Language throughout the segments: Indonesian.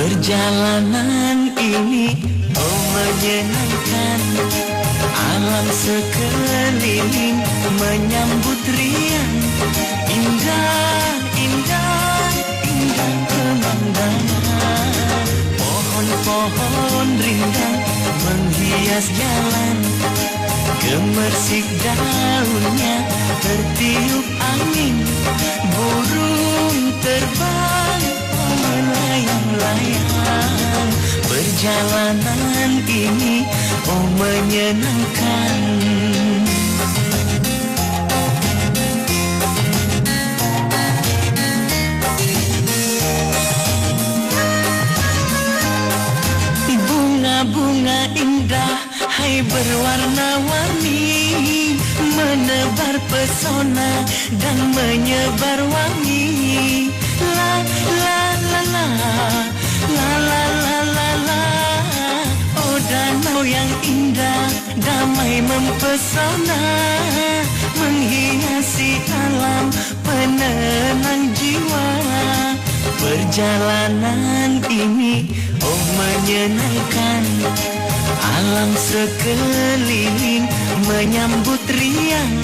Perjalanan ini oh menyenangkan, alam sekeliling menyambut riang. Indah, indah, indah pemandangan. Pohon-pohon rindang menghias jalan, gemersik daunnya tertiup angin. Burung terbang melayang-layang. Perjalanan ini oh menyenangkan. Bunga-bunga indah hai berwarna-warni, menebar pesona dan menyebar wangi. La la la la, la la la la la. Oh danau yang indah, damai mempesona, menghiasi alam, penenang jiwa. Perjalanan ini oh menyenangkan, alam sekeliling menyambut riang.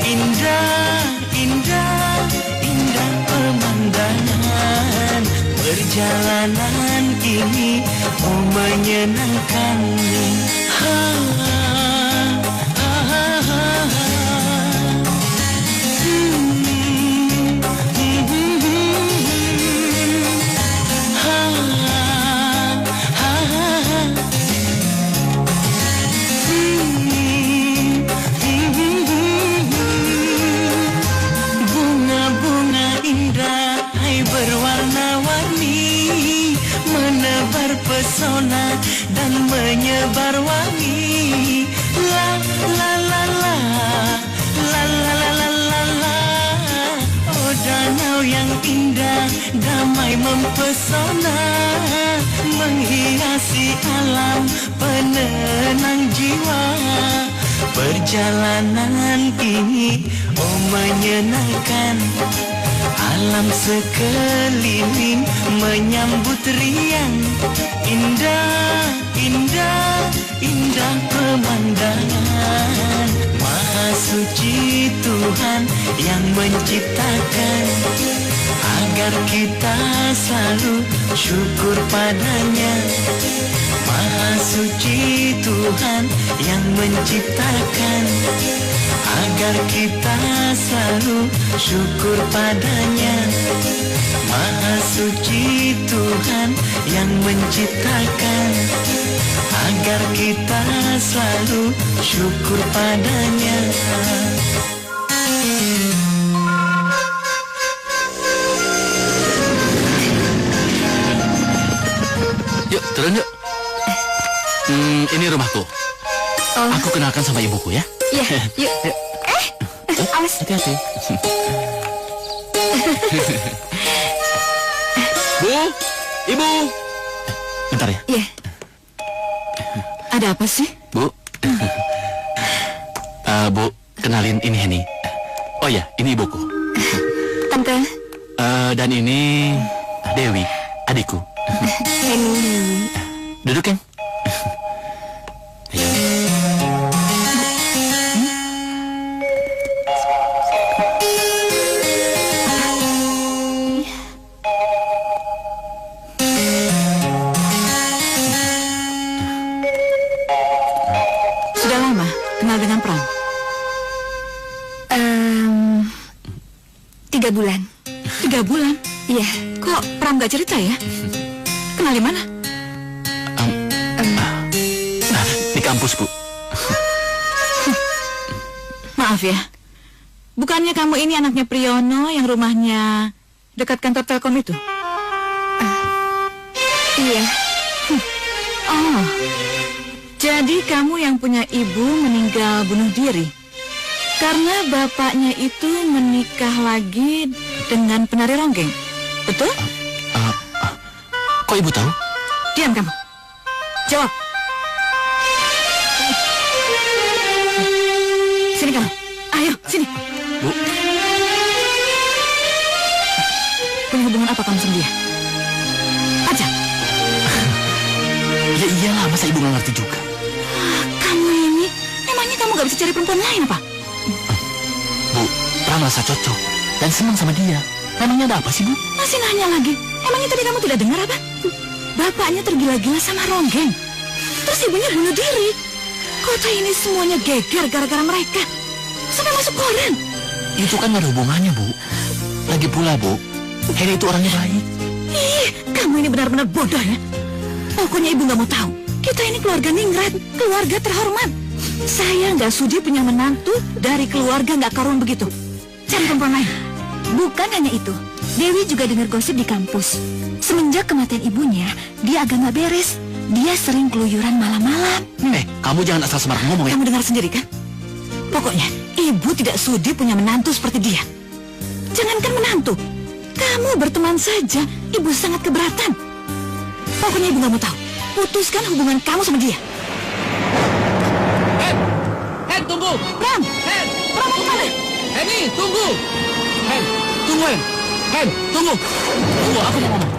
Indah, indah, indah pemandangan. Perjalanan ini oh menyenangkan. Ha, ha, ha, ha, ha. Berwarna-warni, menebar pesona dan menyebar wangi. La la la la, la la la la la la. Oh danau yang indah, damai mempesona, menghiasi alam, penenang jiwa. Perjalanan ini oh menyenangkan, alam sekeliling menyambut riang. Indah, indah, indah pemandangan. Maha suci Tuhan yang menciptakan, agar kita selalu syukur padanya. Maha suci Tuhan yang menciptakan, agar kita selalu syukur padanya. Maha suci Tuhan yang menciptakan, agar kita selalu syukur padanya. Yuk, turun yuk. Ini rumahku. Oh. Aku kenalkan sama ibuku ya. Iya, yuk. Awas. Hati-hati. Bu, ibu. Bentar ya. Iya. Ada apa sih? Bu. Bu, kenalin ini Henny. Oh ya, ini ibuku. Tante. Dan ini Dewi, adikku. Henny. Duduk, Keng. Ayo. Sudah lama kenal dengan Pram? 3 bulan. 3 bulan? Iya. Kok Pram gak cerita ya? Kenal di mana? Di kampus, Bu. Maaf ya. Bukannya kamu ini anaknya Priyono yang rumahnya dekat kantor Telkom itu? Iya. Oh. Jadi kamu yang punya ibu meninggal bunuh diri karena bapaknya itu menikah lagi dengan penari ronggeng. Betul? Kok ibu tahu? Diam kamu. Jawab. Sini kamu. Ayo, sini. Bu. Punya hubungan apa kamu sama dia? Aja. masa ibu nggak ngerti juga? Kamu ini, memangnya kamu gak bisa cari perempuan lain apa? Bu, Pram merasa cocok dan senang sama dia. Memangnya ada apa sih, Bu? Masih nanya lagi. Emangnya tadi kamu tidak dengar apa? Bapaknya tergila-gila sama Ronggeng. Terus ibunya bunuh diri. Kota ini semuanya geger gara-gara mereka. Sampai masuk koran. Itu kan gak ada hubungannya, Bu. Lagi pula, Bu, Henny itu orangnya baik. Ih, kamu ini benar-benar bodoh ya. Pokoknya ibu gak mau tahu. Kita ini keluarga ningrat, keluarga terhormat. Saya nggak sudi punya menantu dari keluarga nggak karuan begitu. Cari perempuan lain. Bukan hanya itu, Dewi juga dengar gosip di kampus. Semenjak kematian ibunya, dia agak nggak beres. Dia sering keluyuran malam-malam. Kamu jangan asal sembarang ngomong ya. Kamu dengar sendiri kan? Pokoknya ibu tidak sudi punya menantu seperti dia. Jangankan menantu, kamu berteman saja, ibu sangat keberatan. Pokoknya ibu nggak mau tahu. Putuskan hubungan kamu sama dia. Hen, tunggu. Pram, Pram mau kemana? Henny, tunggu. Hen, tunggu, Hen. Hen, tunggu. Tunggu, aku mau ngomong.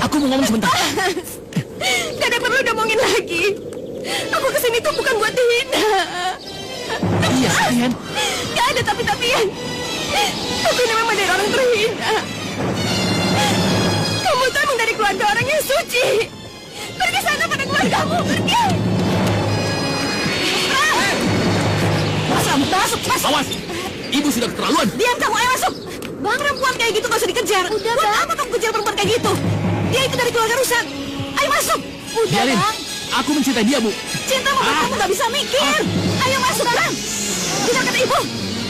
Aku mau ngomong sebentar. Gak ada perlu ngomongin lagi. Aku kesini tuh bukan buat dihina. Iya, Hen. Gak ada tapi-tapian. Aku ini memang dari orang terhina. Kamu tuh emang dari keluarga orang yang suci. Pergi sana pada keluargamu, pergi. Masuk. Awas, ibu sudah keterlaluan. Diam kamu, ayo masuk. Bang, perempuan kayak gitu gak usah dikejar. Udah, Buat Bang. apa kamu kejar perempuan kayak gitu? Dia itu dari keluarga rusak. Ayo masuk. Udah, Biarin, Bang. aku mencintai dia, Bu. Cinta membuat kamu gak bisa mikir. Ayo masuk, Pram. Dengar kata ibu.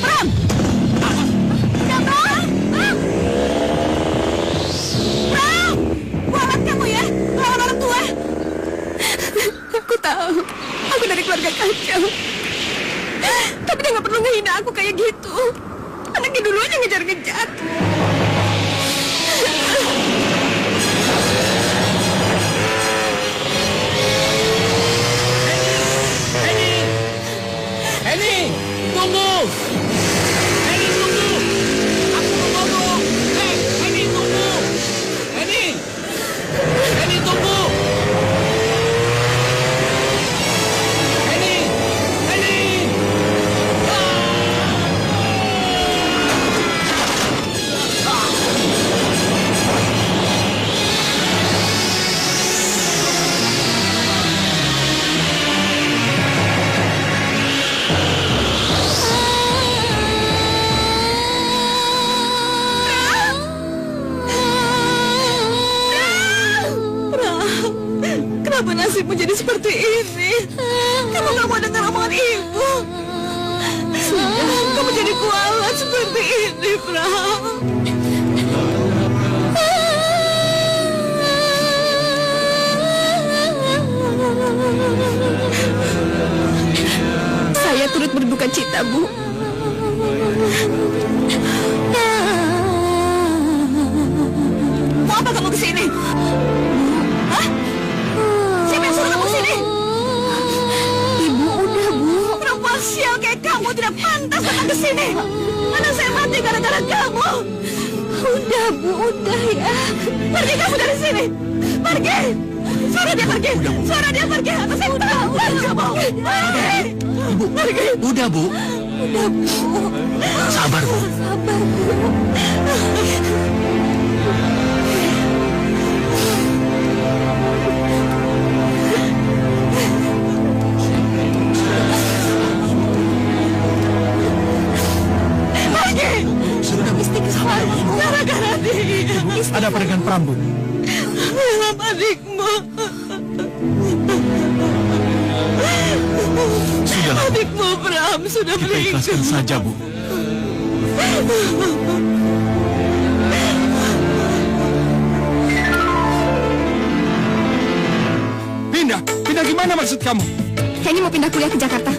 Pram. Udah, Pram. Pram. Kualat kamu ya. Lawan orang tua. Aku tahu, aku dari keluarga kacau. Tapi dia gak perlu ngehina aku kayak gitu. Anaknya dulu aja ngejar-ngejar. Henny, tunggu. Henny, tunggu. Aku mau ngomong. Henny, tunggu. Henny. Henny, tunggu. Henny. Henny. Kenapa nasibmu jadi seperti ini? Kamu gak mau dengar omongan ibu. Sudah, kamu jadi kualat seperti ini, Pram. Saya turut berduka cita, Bu. Mau apa kamu kesini? Hah? Siapa yang suruh kamu kesini? Ibu, udah, Bu. Perempuan sial kayak kamu tidak pantas datang kesini. Anak saya mati gara-gara kamu. Udah, Bu, udah ya. Pergi kamu dari sini. Pergi. Suruh dia pergi. Suruh dia pergi. Atau saya tahu kamu. Pergi. Ibu, Pergi. udah, Bu. Udah, Bu. Sabar, Bu. Sabar, Bu. Pergi. Sudah, Bu. Sabar, Bu. Gara-gara dia. Ada apa dengan Pram, Bu? Maaf adikmu. Sudahlah, Bu. Adikmu Pram sudah Kita meninggal. ikhlaskan saja, Bu. Pindah gimana maksud kamu? Henny mau pindah kuliah ke Jakarta.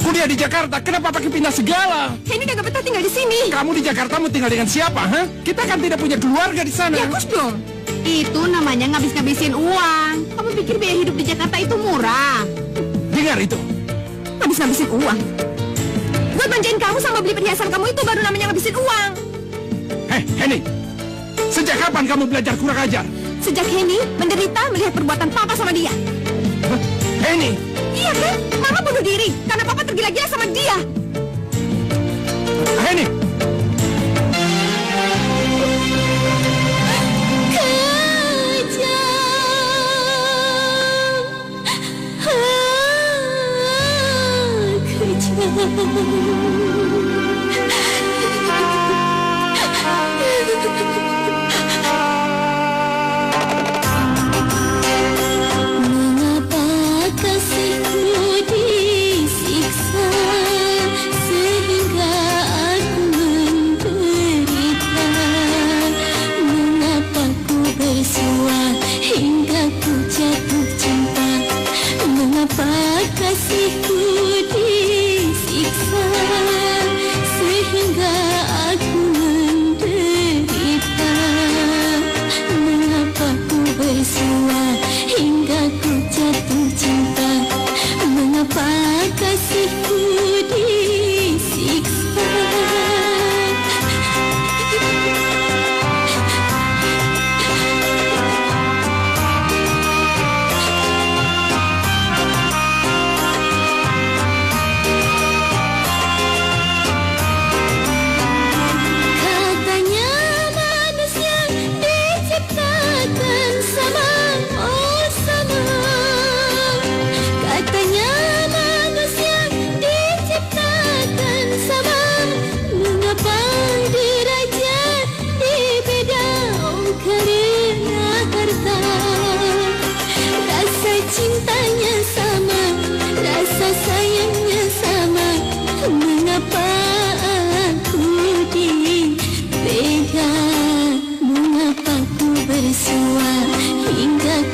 Kuliah di Jakarta, kenapa pakai pindah segala? Henny udah gak betah tinggal di sini. Kamu di Jakarta mau tinggal dengan siapa, ha? Kita kan tidak punya keluarga di sana. Ya, Gus dong. Itu namanya ngabis-ngabisin uang. Kamu pikir biaya hidup di Jakarta itu murah? Dengar itu. Ngabis-ngabisin uang. Buat manjain kamu sama beli perhiasan kamu itu baru namanya ngabisin uang. Hei, Henny. Sejak kapan kamu belajar kurang ajar? Sejak Henny menderita melihat perbuatan papa sama dia. Hah? Henny,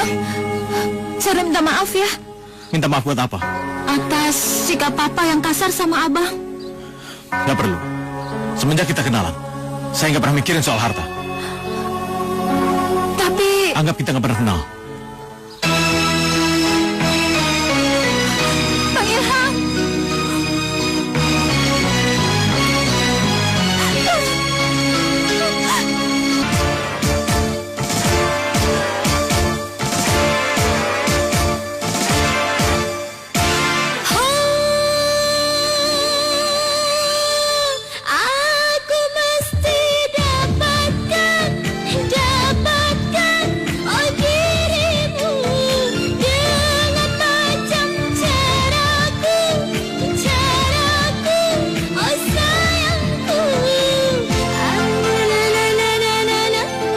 Bang, saya minta maaf ya Minta maaf buat apa? atas sikap Papa yang kasar sama Abang. Gak perlu. Semenjak kita kenalan, saya nggak pernah mikirin soal harta. Tapi Anggap kita nggak pernah kenal. Bang Ilham, Aku mesti dapatkan oh dirimu dengan macam caraku oh sayangku.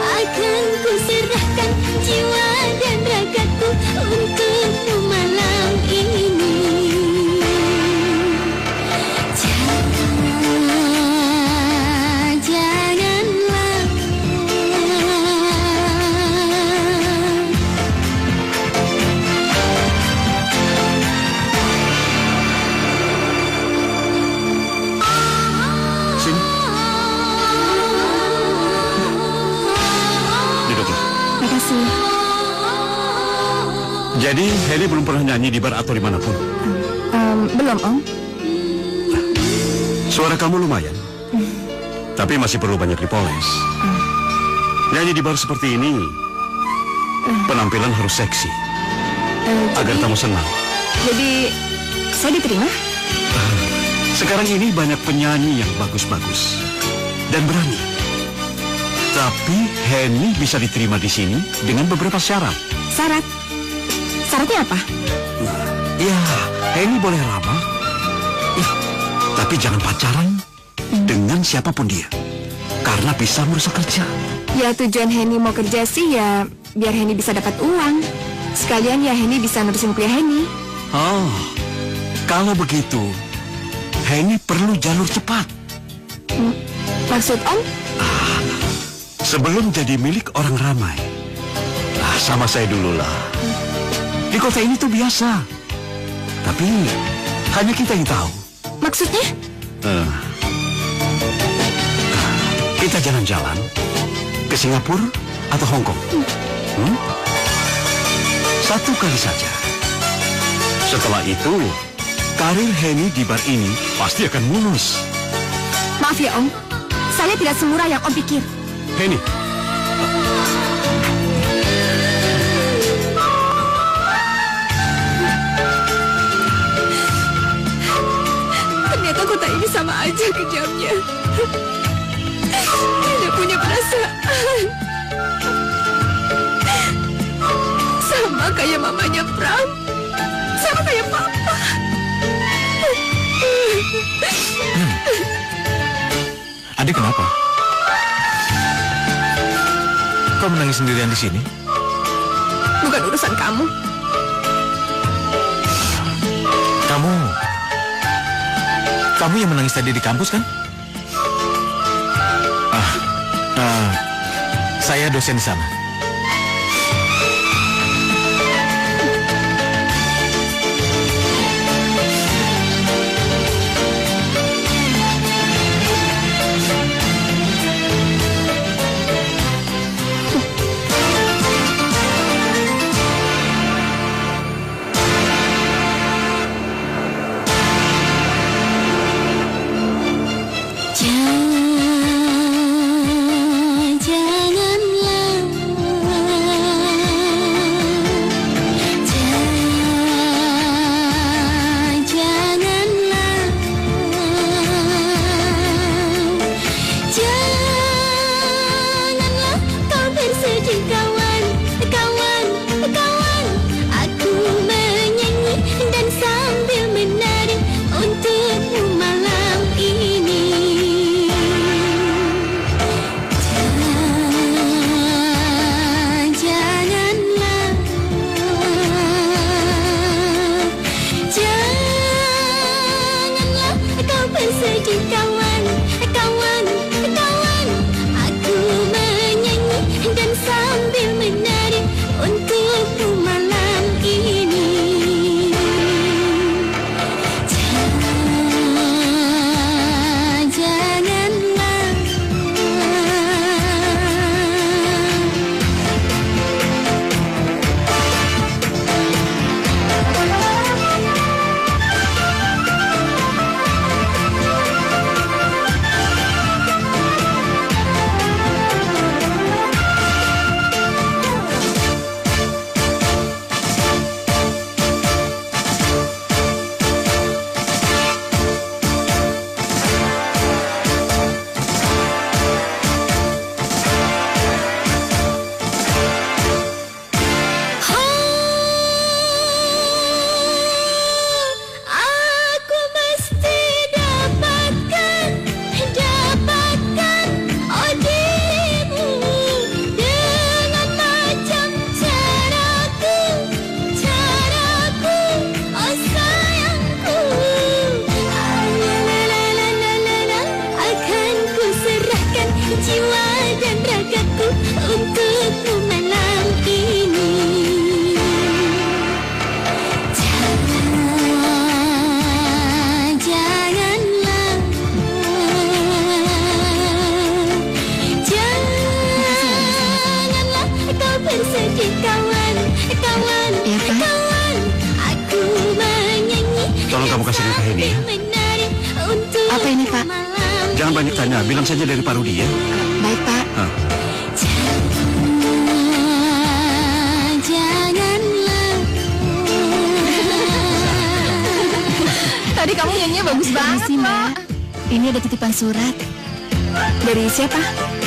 Akan ku serahkan jiwa dan ragaku untukmu malam ini. Janganlah Sini, duduklah. makasih. Jadi, Heli belum pernah nyanyi di bar atau dimanapun. Belum, Om. Suara kamu lumayan, tapi masih perlu banyak dipoles. Nyanyi di bar seperti ini, penampilan harus seksi, agar kamu senang. Jadi saya diterima? Sekarang ini banyak penyanyi yang bagus-bagus dan berani. Tapi Henny bisa diterima di sini dengan beberapa syarat. Syarat? Syaratnya apa? Ya, Henny boleh ramah. Ya, tapi jangan pacaran dengan siapapun dia, karena bisa merusak kerja. Ya tujuan Henny mau kerja sih ya biar Henny bisa dapat uang. Sekalian ya Henny bisa nerusin kuliah Henny. Oh, kalau begitu, Henny perlu jalur cepat. Maksud Om? Sebelum jadi milik orang ramai. Sama saya dulu lah. Di kota ini tuh biasa. Tapi hanya kita yang tahu. Maksudnya? Kita jalan-jalan ke Singapura atau Hong Kong. Satu kali saja. Setelah itu, karir Henny di bar ini pasti akan mulus. Maaf ya Om, saya tidak semurah yang Om pikir. Henny, Ternyata kota ini sama aja kejamnya. Tidak punya perasaan. Sama kayak mamanya Pram. Sama kayak Papa. Adik kenapa? Kau menangis sendirian di sini? Bukan urusan kamu. Kamu yang menangis tadi di kampus kan? Saya dosen di sana. Janganlah untukmu malam ini. Janganlah aku mesti dapatkan oh dirimu dengan macam caraku oh sayangku. Akan ku serahkan jiwa dan ragaku untukmu malam ini. Janganlah kau bersedih kawan. Iya, Pak. Kawan, aku menyanyi. Tolong kamu kasih ke Heni ya. Apa ini, Pak? Jangan banyak tanya, bilang saja dari Pak Rudi ya. Baik, Pak. Ah. Janganlah. Tadi kamu nyanyinya bagus banget, Mbak. Ini ada titipan surat. Dari siapa?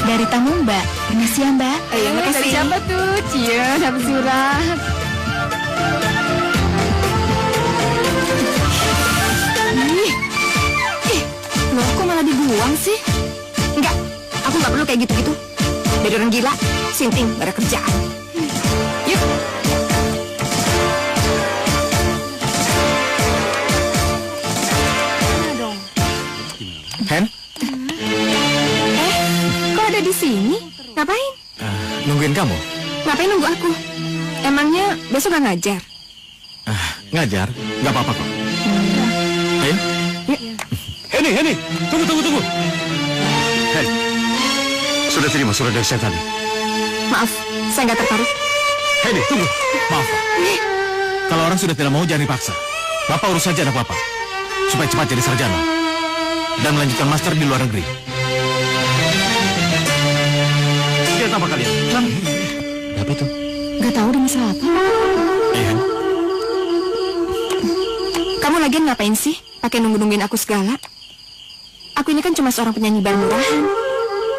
Dari tamu, Mbak. Permisi ya, Mbak. Ya, makasih. Dari siapa tuh? Cia, dapat surat. Loh, kok malah dibuang sih? Enggak, aku nggak perlu kayak gitu-gitu. Dari orang gila, sinting, gak ada kerjaan. Yuk. Hen, Kok ada di sini? Ngapain? nungguin kamu. Ngapain nunggu aku? Emangnya besok gak ngajar? Ngajar, nggak apa-apa kok. Ayo. Heni, tunggu. Hei, sudah terima surat dari saya tadi. Maaf, saya nggak tertarik. Heni, tunggu. Maaf, Pak. Kalau orang sudah tidak mau jangan dipaksa. Bapak urus saja anak Bapak, supaya cepat jadi sarjana dan melanjutkan master di luar negeri. Lihat apa kalian? Apa itu? Gak tahu ada masalah apa. Iya. Kamu lagian ngapain sih? Pakai nunggu-nungguin aku segala? Aku ini kan cuma seorang penyanyi bar murahan.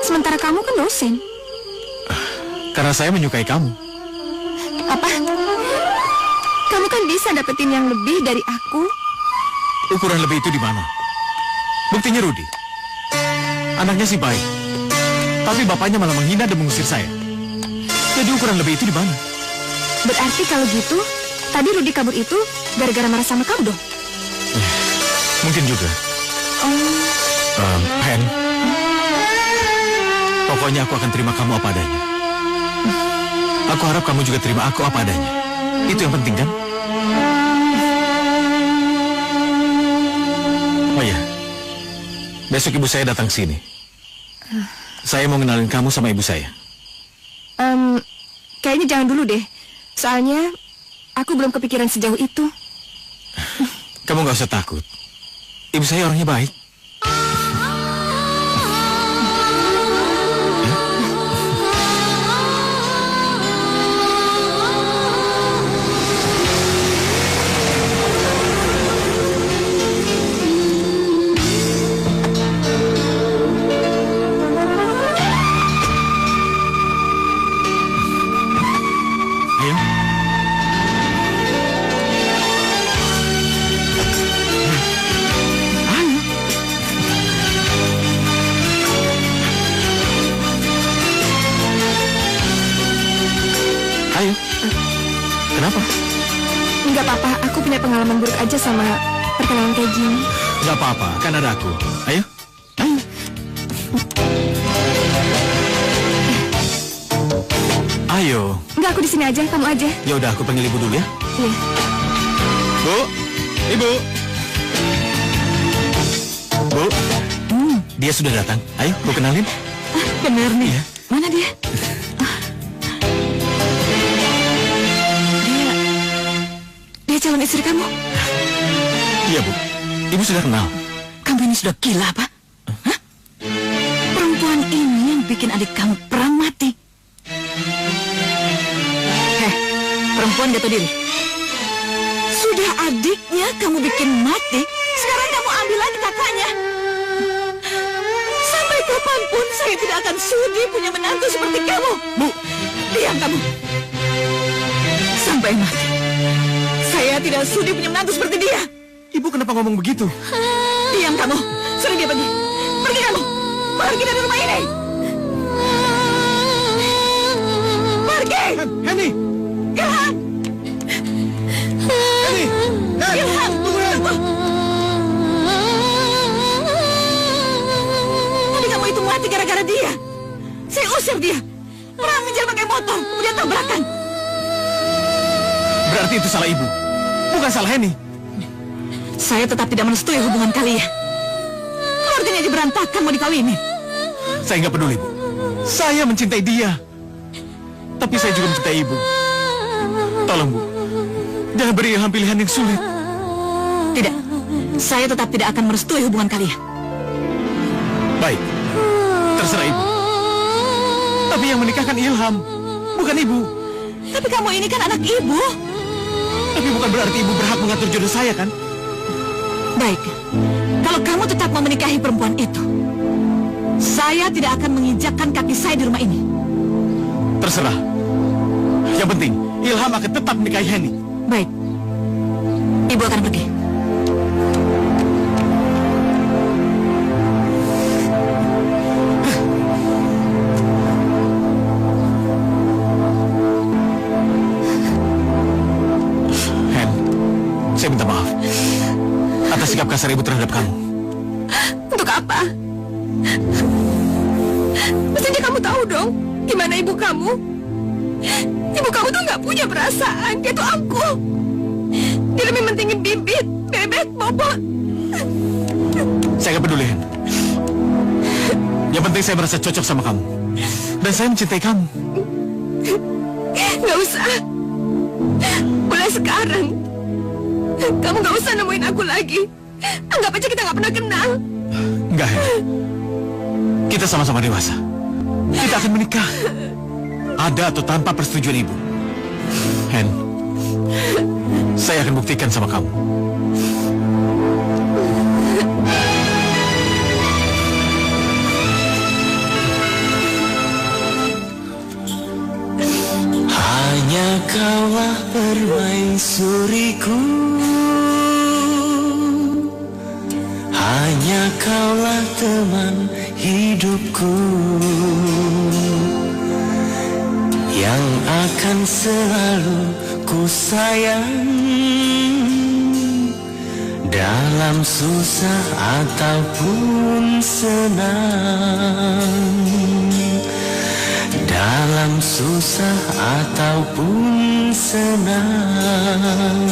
Sementara kamu kan dosen. Karena saya menyukai kamu. Apa? Kamu kan bisa dapetin yang lebih dari aku. Ukuran lebih itu di mana? Buktinya Rudi. Anaknya sih baik, tapi bapaknya malah menghina dan mengusir saya. Jadi ukuran lebih itu di mana? Berarti kalau gitu, tadi Rudi kabur itu gara-gara marah sama kamu dong? Mungkin juga. Hen, pokoknya aku akan terima kamu apa adanya. Aku harap kamu juga terima aku apa adanya. Itu yang penting kan? Oh iya, besok ibu saya datang sini. Saya mau ngenalin kamu sama ibu saya. Kayaknya jangan dulu deh. Soalnya aku belum kepikiran sejauh itu. Kamu gak usah takut. Ibu saya orangnya baik. Ayo. Kenapa? Nggak apa-apa, aku punya pengalaman buruk aja sama perkenalan kayak gini. Gak apa-apa, kan ada aku. Ayo. Ayo. Ayo. Ayo. Enggak, aku di sini aja, kamu aja. Ya udah, aku panggil ibu dulu ya. Iya. Bu, ibu. Bu, dia sudah datang. Ayo, bu kenalin. Benar nih. Iya. Mana dia? Dia calon istri kamu? Iya, Bu. Ibu sudah kenal. Kamu ini sudah gila apa? Hah? Perempuan ini yang bikin adik kamu perang mati. Heh, perempuan gak tahu diri. Sudah adiknya kamu bikin mati, sekarang kamu ambil lagi kakaknya. Sampai kapanpun saya tidak akan sudi punya menantu seperti kamu. Bu, Diam kamu. Sampai mati, saya tidak sudi punya menantu seperti dia. ibu kenapa ngomong begitu? Diam kamu. Suruh dia pergi. Pergi kamu. Pergi dari rumah ini. Pergi. Henny! Ilham. Henny! Ilham. Tunggu. Tadi kamu itu mati gara-gara dia. Saya usir dia. Perang menjar pakai motor, kemudian tabrakan. Berarti itu salah ibu. Bukan salah Henny. Saya tetap tidak merestui hubungan kalian. Keluarganya aja berantakan mau dikawinin. Saya nggak peduli, Bu. Saya mencintai dia. Tapi saya juga mencintai ibu. Tolong, Bu. Jangan beri Ilham pilihan yang sulit. Tidak. Saya tetap tidak akan merestui hubungan kalian. Baik. Terserah ibu. Tapi yang menikahkan Ilham, bukan ibu. Tapi kamu ini kan anak ibu. Tapi bukan berarti ibu berhak mengatur jodoh saya, kan? Baik. Kalau kamu tetap mau menikahi perempuan itu, saya tidak akan menginjakkan kaki saya di rumah ini. Terserah. Yang penting, Ilham akan tetap menikahi Henny. Baik. Ibu akan pergi. Hen, saya minta maaf atas sikap kasar ibu terhadap kamu. Untuk apa? Mestinya kamu tahu dong gimana ibu kamu. Ibu kamu tuh nggak punya perasaan. Dia tuh aku. Dia lebih mentingin bibit, bebek, bobot. Saya nggak peduli, Hen. Yang penting saya merasa cocok sama kamu. Dan saya mencintai kamu. Nggak usah. Mulai sekarang kamu nggak usah nemuin aku lagi. Anggap aja kita nggak pernah kenal. Enggak, Hen. Kita sama-sama dewasa. Kita akan menikah. Ada atau tanpa persetujuan ibu. Hen, saya akan buktikan sama kamu. Hanya kaulah permaisuriku, hanya kaulah teman hidupku, yang akan selalu ku sayang, dalam susah ataupun senang, dalam susah ataupun senang.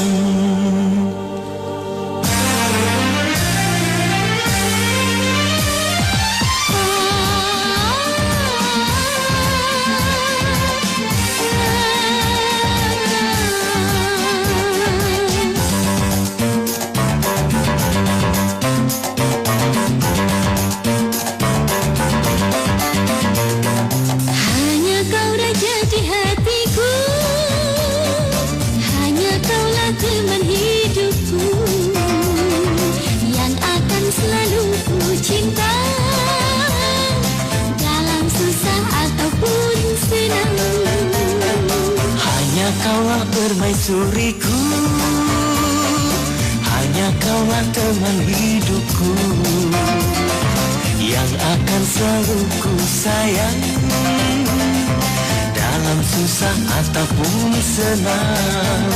Hanya kau raja di hatiku, hanya kaulah teman hidupku, yang akan selalu ku cinta, dalam susah ataupun senang. Hanya kaulah permaisuriku, hanya kaulah teman hidupku, yang akan selalu ku sayang, dalam susah ataupun senang.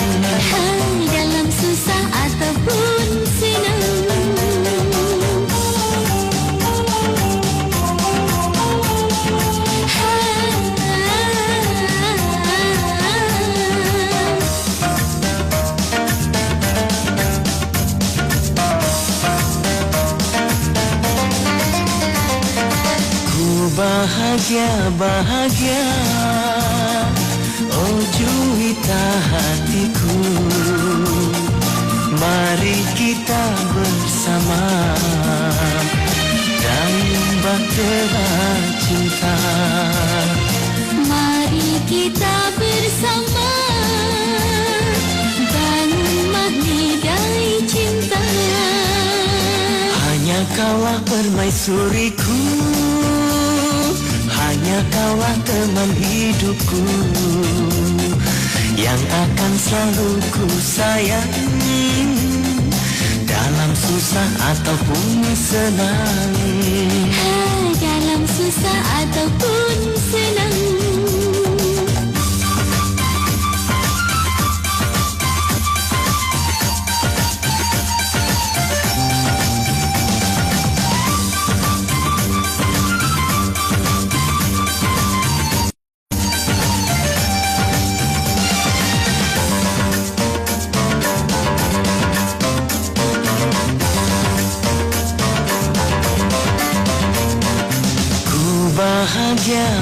Dalam susah ataupun senang. bahagia, oh Juwita hatiku. Mari kita bersama dan bahtera cinta. Mari kita bersama bangun mahligai cinta. Hanya kaulah permaisuriku, hanya kaulah teman hidupku, yang akan selalu ku sayang dalam susah ataupun senang. Dalam susah ataupun senang.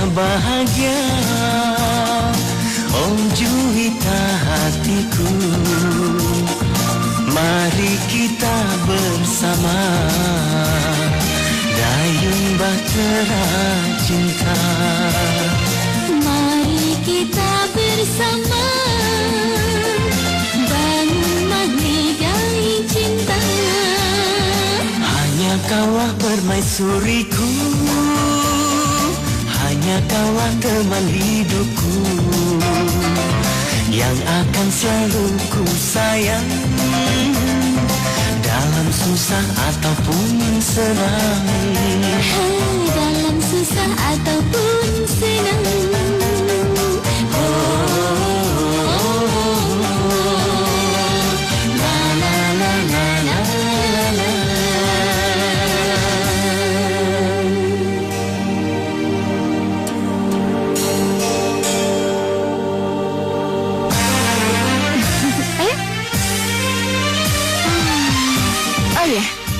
Bahagia, oh Juwita hatiku. Mari kita bersama dayung bahtera cinta. Mari kita bersama bangun mahligai cinta. Hanya kaulah permaisuriku, hanya kaulah teman hidupku, yang akan selalu ku sayang dalam susah ataupun senang. Dalam susah ataupun senang.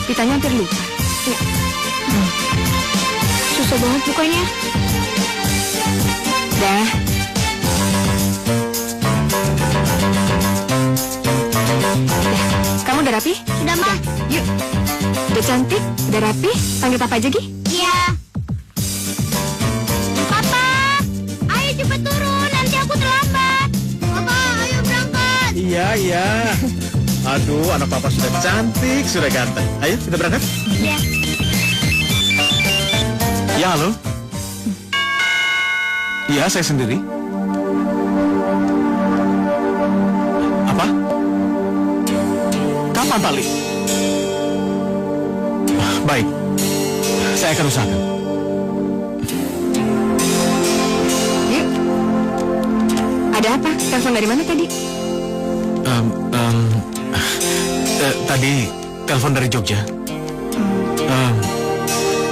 Kitanya hampir lupa. Ya. Susah banget bukanya. Dah. Kamu udah rapi? Sudah, Ma. Yuk. Udah cantik, udah rapi. Panggil Papa aja, Gi. Iya. Papa, ayo cepat turun, nanti aku terlambat. Papa, ayo berangkat. Iya. Aduh, anak papa sudah cantik, sudah ganteng. Ayo, kita berangkat. Iya. Ya, halo. Iya, saya sendiri. Apa? Kapan, Pak Li? Baik, saya akan usahakan. Ada apa? Telepon dari mana tadi? Tadi telepon dari Jogja.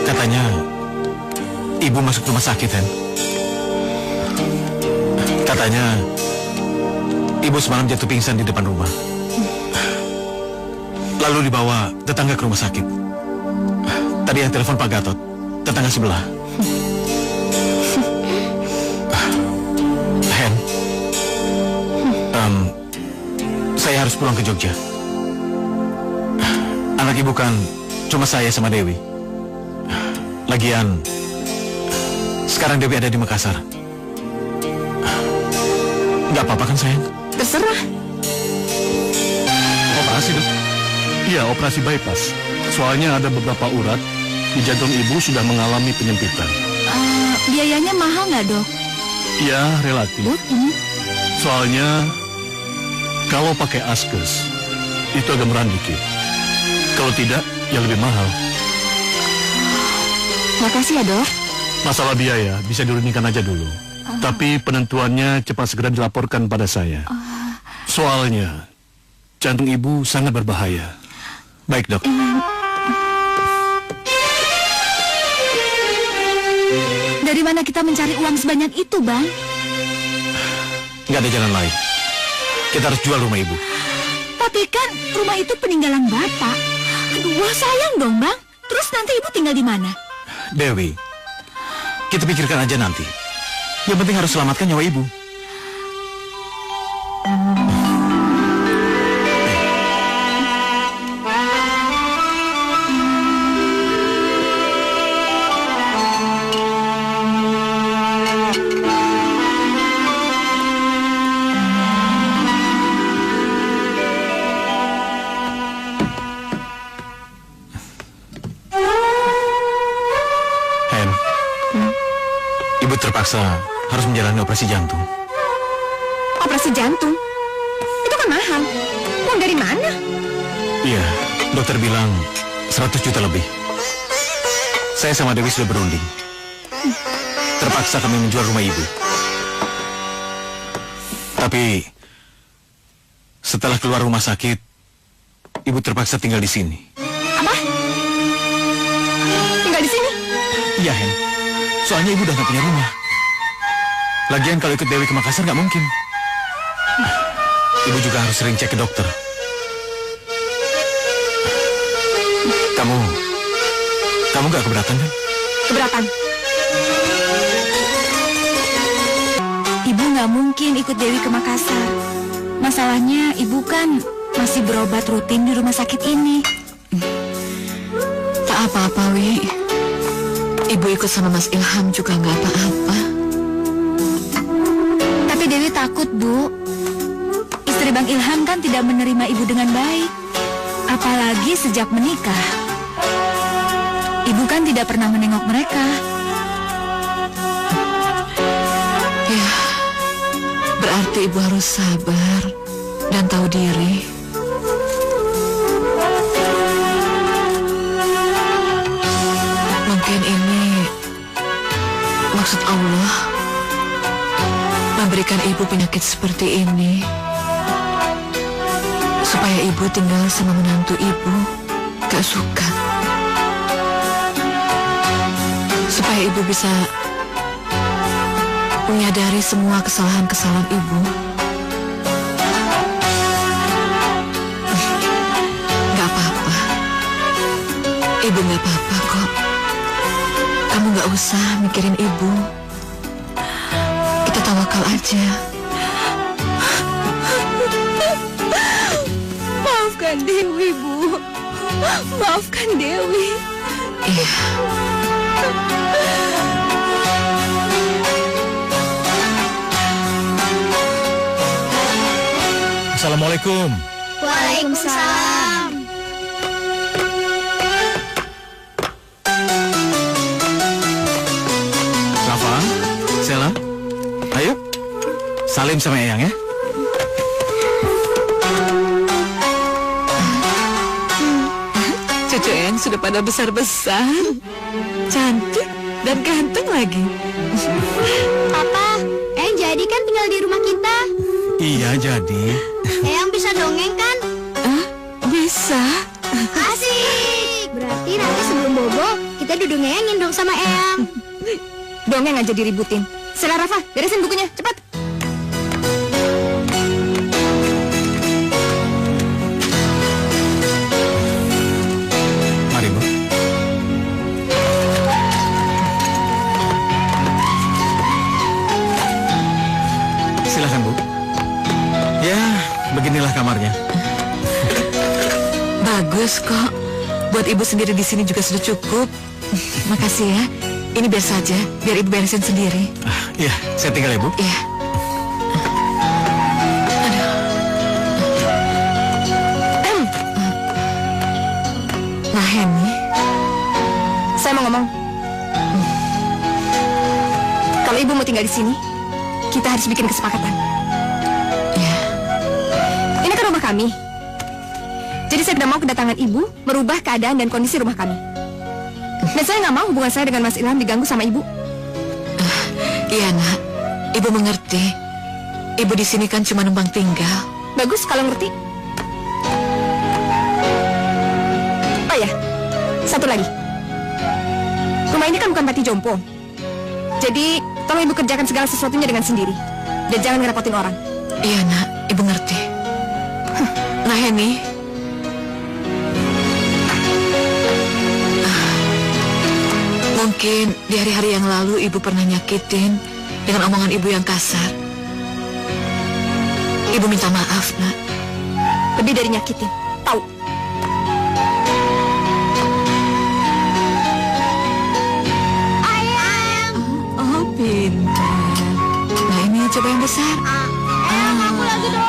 Katanya ibu masuk rumah sakit, kan? Katanya ibu semalam jatuh pingsan di depan rumah. Lalu dibawa tetangga ke rumah sakit. Tadi yang telepon Pak Gatot, tetangga sebelah. Hen, saya harus pulang ke Jogja. Anak ibu kan cuma saya sama Dewi. Lagian, sekarang Dewi ada di Makassar. Nggak apa-apa kan, sayang? Terserah. Operasi, Dok? Iya, operasi bypass. Soalnya ada beberapa urat di jantung ibu sudah mengalami penyempitan. Biayanya mahal nggak, Dok? Iya, relatif. Soalnya kalau pakai askes itu agak murah dikit. Kalau tidak, ya lebih mahal. Makasih ya, Dok. Masalah biaya bisa dirundingkan aja dulu. Tapi penentuannya cepat segera dilaporkan pada saya. Soalnya jantung ibu sangat berbahaya. Baik, Dok. Dari mana kita mencari uang sebanyak itu, Bang? Nggak ada jalan lain. Kita harus jual rumah ibu. Tapi kan rumah itu peninggalan Bapak. Aduh, sayang dong, Bang. Terus nanti ibu tinggal di mana? Dewi, kita pikirkan aja nanti. Yang penting harus selamatkan nyawa ibu. Ibu terpaksa harus menjalani operasi jantung. Operasi jantung? Itu kan mahal. Uang dari mana? Iya, dokter bilang 100 juta lebih. Saya sama Dewi sudah berunding. Terpaksa kami menjual rumah ibu. Tapi setelah keluar rumah sakit, ibu terpaksa tinggal di sini. Apa? Tinggal di sini? Iya, Hen. Soalnya ibu udah gak punya rumah. Lagian kalau ikut Dewi ke Makassar gak mungkin. Ibu juga harus sering cek ke dokter. Kamu gak keberatan kan? Keberatan. Ibu nggak mungkin ikut Dewi ke Makassar. Masalahnya ibu kan masih berobat rutin di rumah sakit ini. Tak apa-apa, Wi. Ibu ikut sama Mas Ilham juga nggak apa-apa. Tapi Dewi takut, Bu. Istri Bang Ilham kan tidak menerima ibu dengan baik. Apalagi sejak menikah. Ibu kan tidak pernah menengok mereka. Ya, berarti ibu harus sabar dan tahu diri. Mungkin ini maksud Allah memberikan ibu penyakit seperti ini supaya ibu tinggal sama menantu ibu gak suka, supaya ibu bisa menyadari semua kesalahan-kesalahan ibu. Gak apa-apa, ibu gak apa-apa kok. Kamu gak usah mikirin ibu. Kita tawakal aja. Maafkan Dewi, Bu. Maafkan Dewi. Iya. Assalamualaikum. Waalaikumsalam. Rafa, Sela, ayo. Salim sama Eyang ya. Cucu Eyang sudah pada besar-besar, cantik dan ganteng lagi. Papa, Eyang jadi kan tinggal di rumah kita? Iya, jadi. Eyang bisa dongeng kan? Bisa. Asik. Berarti nanti sebelum bobo, kita duduk ngeyangin dong sama Eyang. Dongeng aja diributin. Sela, Rafa, beresin bukunya, cepat. Mari, Bu. Silakan, Bu. Ya, beginilah kamarnya. Bagus kok. Buat ibu sendiri di sini juga sudah cukup. Makasih ya. Ini biar saja, biar ibu beresin sendiri. Iya, saya tinggal ya, Bu. Iya. Nah, Henny, Saya mau ngomong. Kalau ibu mau tinggal di sini, kita harus bikin kesepakatan. ya, Ini kan rumah kami. Jadi saya tidak mau kedatangan ibu merubah keadaan dan kondisi rumah kami. Dan saya nggak mau hubungan saya dengan Mas Ilham diganggu sama ibu. iya nak, ibu mengerti. Ibu di sini kan cuma numpang tinggal. Bagus kalau ngerti. Oh ya, satu lagi. Rumah ini kan bukan panti jompo. Jadi tolong ibu kerjakan segala sesuatunya dengan sendiri. Dan jangan ngerepotin orang. Iya nak, ibu ngerti. Nah Henny, mungkin Mungkin di hari-hari yang lalu ibu pernah nyakitin dengan omongan ibu yang kasar. Ibu minta maaf, Nak. Lebih dari nyakitin, tahu? Ayam. Oh, pintar. Nah, ini coba yang besar. Ayam, aku lagi dong.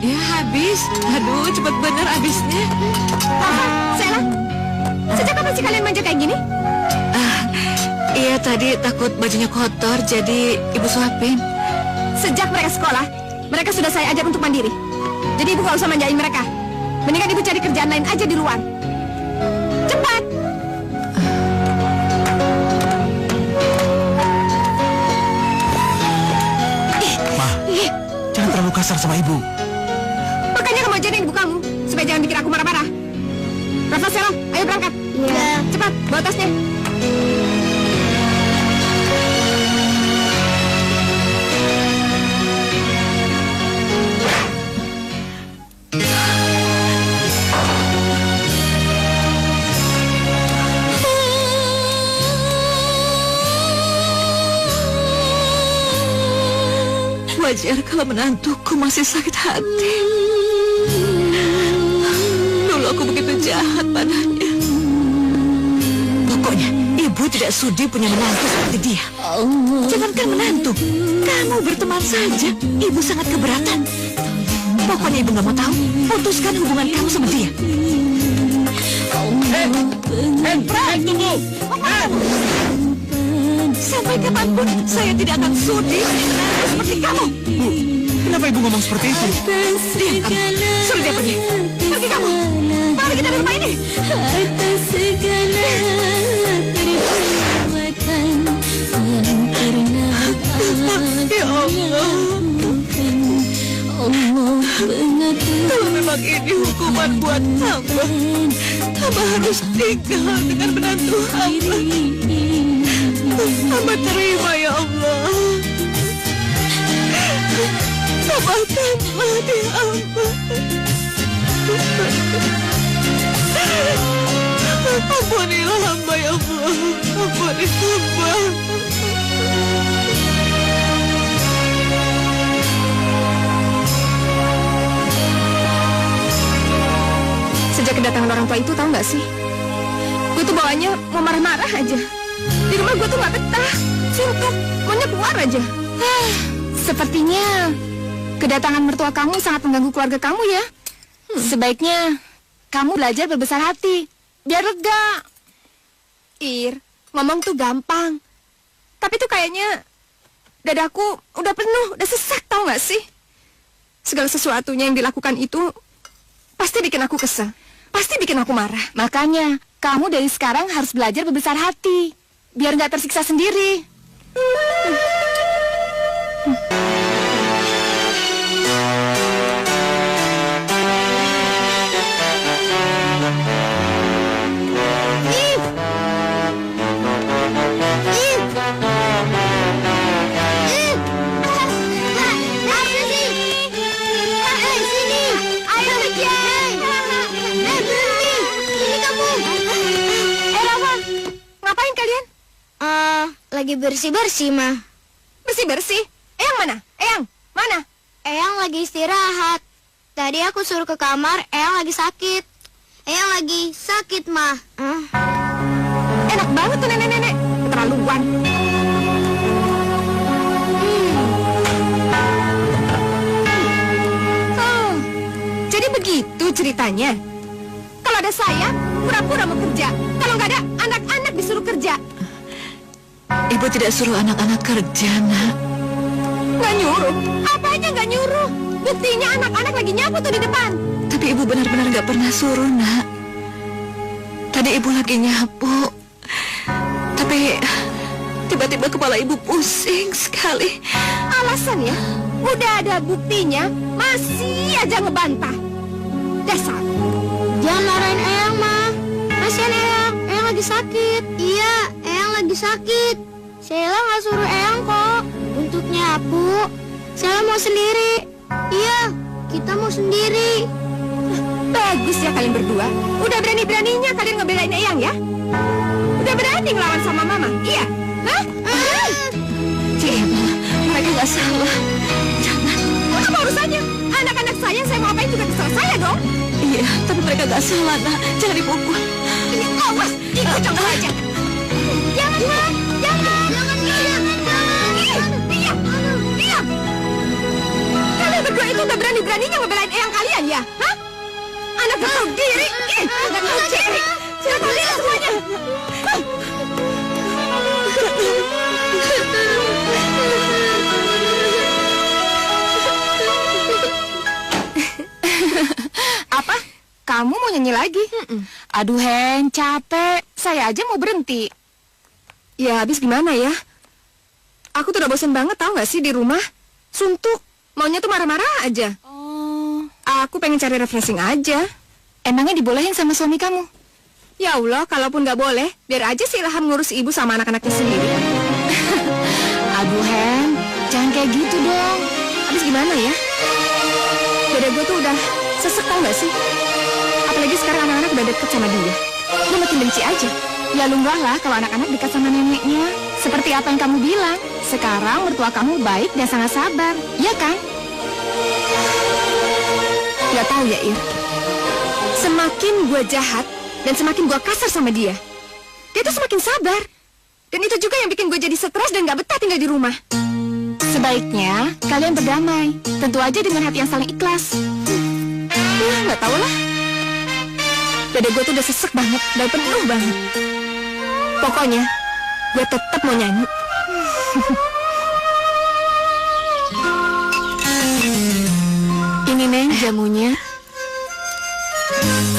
Ya, habis. Aduh, cepat bener habisnya. Sela, sejak kapan sih kalian manja kayak gini? Iya, tadi takut bajunya kotor, jadi ibu suapin. Sejak mereka sekolah, mereka sudah saya ajar untuk mandiri. Jadi ibu gak usah manjain mereka. Mendingan ibu cari kerjaan lain aja di luar. Cepat! Ma, jangan terlalu kasar sama ibu. Makanya kamu ajarin ibu kamu, supaya jangan bikin aku marah-marah. Rafa, Sela, ayo berangkat. Iya. Cepat, bawa tasnya. Wajar kalau menantuku masih sakit hati. Dulu aku begitu jahat padanya. Pokoknya ibu tidak sudi punya menantu seperti dia. Jangankan menantu, kamu berteman saja ibu sangat keberatan. Pokoknya ibu nggak mau tahu. Putuskan hubungan kamu sama dia. Frank, tunggu! Sampai kapanpun saya tidak akan sudi menantu seperti kamu. Bu, kenapa ibu ngomong seperti itu? Diam kamu. Suruh dia pergi. Pergi kamu. Mari kita dari rumah ini. Ya Allah. Kalau memang ini hukuman buat hamba, hamba harus tinggal dengan menantu hamba. Hamba terima, ya Allah. Tambahkanlah di hamba. Ampunilah hamba, ya Allah. Ampuni hamba. Sejak kedatangan orang tua itu, tahu nggak sih? Gue tuh bawaannya mau marah-marah aja. Di rumah gue tuh nggak betah, suntuk, maunya keluar aja. Sepertinya kedatangan mertua kamu sangat mengganggu keluarga kamu ya. Sebaiknya kamu belajar berbesar hati, biar lega. Ir, ngomong tuh gampang, tapi tuh kayaknya dadaku udah penuh, udah sesak, tahu nggak sih? Segala sesuatunya yang dilakukan itu pasti bikin aku kesel, pasti bikin aku marah. Makanya kamu dari sekarang harus belajar berbesar hati, biar nggak tersiksa sendiri. Lagi bersih-bersih, Ma. Bersih-bersih? Eyang mana? Eyang, mana? Eyang lagi istirahat. Tadi aku suruh ke kamar, Eyang lagi sakit. Eyang lagi sakit, Ma. Enak banget tuh nenek-nenek. Keterlaluan. Oh, jadi begitu ceritanya. Kalau ada saya, pura-pura mau kerja. Kalau nggak ada, anak-anak disuruh kerja. Ibu tidak suruh anak-anak kerja, Nak. Nggak nyuruh? Apanya nggak nyuruh? Buktinya anak-anak lagi nyapu tuh di depan. Tapi ibu benar-benar nggak pernah suruh, Nak. Tadi ibu lagi nyapu. Tapi tiba-tiba kepala ibu pusing sekali. Alasan ya? Udah ada buktinya, masih aja ngebantah. Dasar. Jangan marahin Eyang, Ma. Kasihan Eyang, Eyang lagi sakit. Iya, Eyang lagi sakit. Sheila nggak suruh Eyang kok untuk nyapu. Sheila mau sendiri. Iya, kita mau sendiri. Bagus ya kalian berdua. Udah berani-beraninya kalian ngebelain Eyang ya. Udah berani ngelawan sama Mama? Iya? Hah? Eba, mereka nggak salah. Jangan. Apa urusannya? Anak-anak saya mau apain juga terserah saya dong. Iya, tapi mereka nggak salah, Nak. Jangan dipukul. Awas, ikut contoh aja. Jangan, Ma. Jangan. Diam. Kalian berdua itu udah berani-beraninya ngebelain eyang kalian ya? Hah? Anak gak tahu diri. Gak tahu diri. Jangan kalian semuanya. Apa? Kamu mau nyanyi lagi? Aduh, Hen, capek. Saya aja mau berhenti. Ya, habis gimana ya? Aku tuh udah bosen banget, tahu nggak sih, di rumah. Suntuk. Maunya tuh marah-marah aja. Oh. Aku pengen cari refreshing aja. Emangnya dibolehin sama suami kamu? Ya Allah, kalaupun nggak boleh, biar aja si Ilham ngurus ibu sama anak-anaknya sendiri. Aduh, Hen, jangan kayak gitu dong. Habis gimana ya? Dada gue tuh udah sesek, tau nggak sih? Apalagi sekarang anak-anak udah deket sama dia. Gue makin benci aja. Ya lumrahlah kalau anak-anak dekat sama neneknya. Seperti apa yang kamu bilang. Sekarang mertua kamu baik dan sangat sabar, ya kan? Gak tahu ya, Ir. Semakin gue jahat dan semakin gue kasar sama dia, dia tuh semakin sabar. Dan itu juga yang bikin gue jadi stres dan gak betah tinggal di rumah. Sebaiknya kalian berdamai. Tentu aja dengan hati yang saling ikhlas. Gak tau lah. Dada gue tuh udah sesek banget, udah penuh banget. Pokoknya gue tetap mau nyanyi. Ini, Neng, jamunya.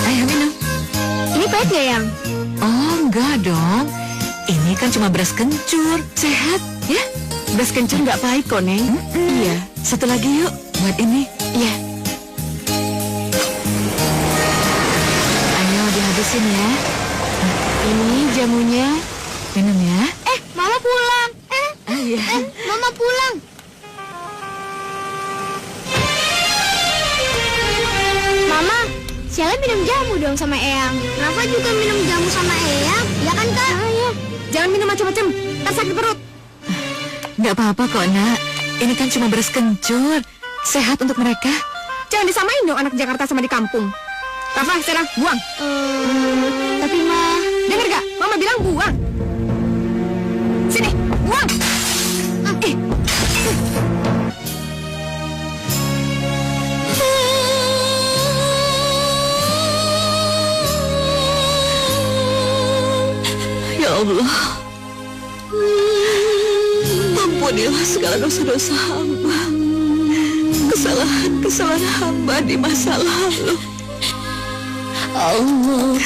Ayo minum. Ini pahit gak, Yang? Oh, enggak dong. Ini kan cuma beras kencur. Sehat, ya? Beras kencur nggak pahit kok, Neng. Iya. Satu lagi yuk, buat ini. Iya. Ayo, dihabisin ya. Ini jamunya. Minum ya. Mama pulang. Iya. Mama pulang. Mama, Sheila minum jamu dong sama Eyang. Rafa juga minum jamu sama Eyang. Ya kan, Kak? Iya. Jangan minum macam-macam. Ntar sakit perut. Nggak apa-apa kok, Nak. Ini kan cuma beras kencur. Sehat untuk mereka. Jangan disamain dong anak Jakarta sama di kampung. Rafa, sekarang buang. Tapi Ma, Dengar gak? Mama bilang buang. Sini, buang. Ya Allah. Ampunilah segala dosa-dosa hamba. Kesalahan-kesalahan hamba di masa lalu. Allah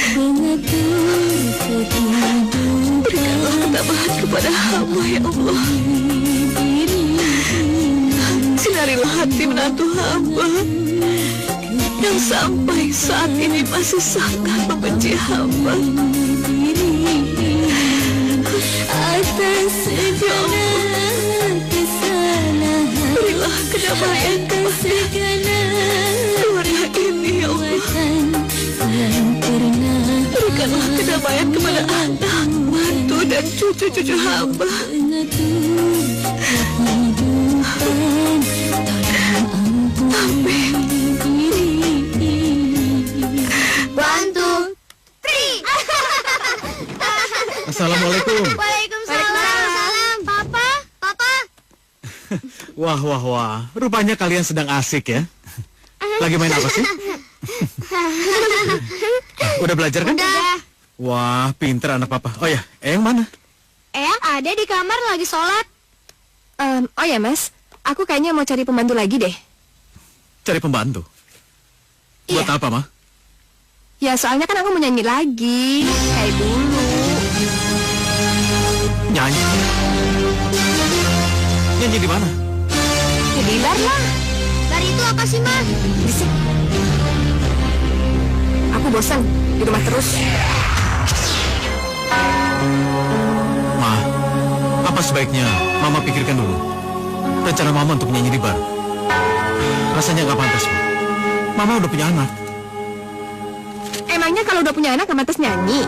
berikanlah ketabahan kepada hamba, ya Allah. Sinarilah hati menantu hamba yang sampai saat ini masih sangat membenci hamba. Atas segala kesalahan, berilah kedamaian kepada keluarga ini, ya Allah. Berikanlah kedamaian kepada anak, mantu, dan cucu-cucu hamba. Amin. 1, 2, 3. Assalamualaikum. Waalaikumsalam. Papa. Wah. Rupanya kalian sedang asik ya. Lagi main apa sih? Udah belajar kan? Udah. Wah, pinter anak papa. Oh ya, Eyang mana? Eyang ada di kamar lagi sholat. Oh ya, Mas. Aku kayaknya mau cari pembantu lagi deh. Cari pembantu? Buat Iya. apa, Ma? Ya, soalnya kan aku mau nyanyi lagi. Kayak dulu. Nyanyi? Nyanyi di mana? Ya di bar lah. Bar itu apa sih, Ma? Di sini. Aku bosan di rumah terus. Ma, apa sebaiknya Mama pikirkan dulu rencana Mama untuk nyanyi di bar? Rasanya nggak pantas, Ma. Mama udah punya anak. Emangnya kalau udah punya anak gak pantas nyanyi?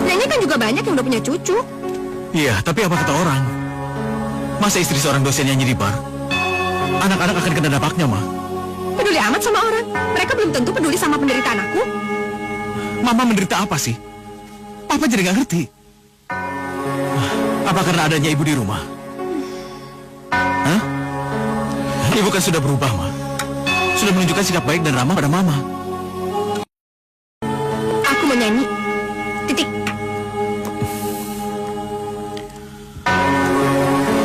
Nyanyi kan juga banyak yang udah punya cucu. Iya, tapi apa kata orang? Masa istri seorang dosen nyanyi di bar? Anak-anak akan kena dampaknya, Ma. Peduli amat sama orang. Mereka belum tentu peduli sama penderitaan aku. Mama menderita apa sih? Papa jadi gak ngerti. Apa karena adanya ibu di rumah? Hah? Ibu kan sudah berubah, Ma. Sudah menunjukkan sikap baik dan ramah pada Mama. Aku mau nyanyi. Titik.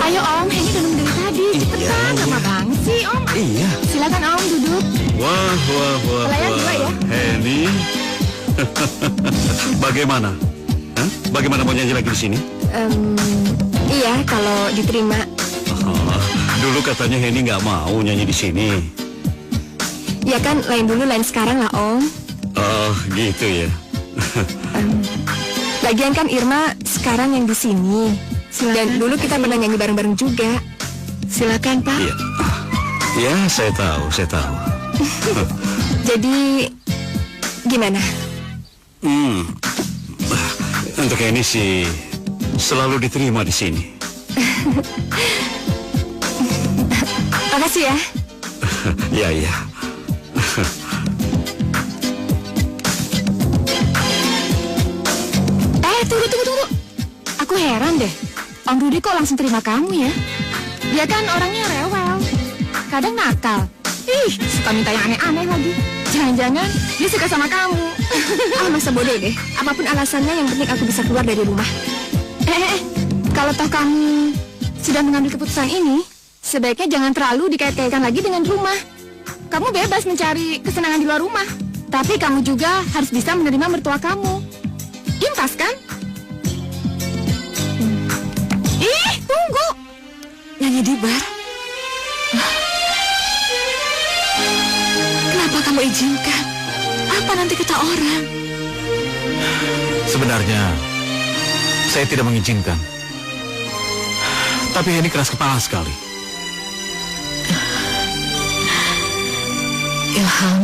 Ayo Om, Henny udah nunggu dari tadi. Cepetan, lama banget sih Om. Iya. Silakan Om duduk. Wah. Pelayan dua ya. Henny. Bagaimana? Hah? Bagaimana mau nyanyi lagi di sini? Iya, kalau diterima. Dulu katanya Henny nggak mau nyanyi di sini. Ya kan, lain dulu, lain sekarang lah Om. Oh, gitu ya. Lagian kan Irma sekarang yang di sini. Dan dulu kita pernah nyanyi bareng-bareng juga. Silakan Pak. Iya. Ya, saya tahu. Jadi gimana? Untuk Henny sih selalu diterima di sini. Makasih ya. Iya. Tunggu. Aku heran deh. Om Rudi kok langsung terima kamu ya? Dia kan orangnya rewel. Kadang nakal. Suka minta yang aneh-aneh lagi. Jangan-jangan dia suka sama kamu. Masa bodoh deh. Apapun alasannya, yang penting aku bisa keluar dari rumah. Kalau toh kamu sudah mengambil keputusan ini, sebaiknya jangan terlalu dikait-kaitkan lagi dengan rumah. Kamu bebas mencari kesenangan di luar rumah. Tapi kamu juga harus bisa menerima mertua kamu. Impas kan? Tunggu. Nyanyi di bar? Kenapa kamu izinkan? Apa nanti kata orang? Sebenarnya, saya tidak mengizinkan. Tapi Henny keras kepala sekali. Ilham,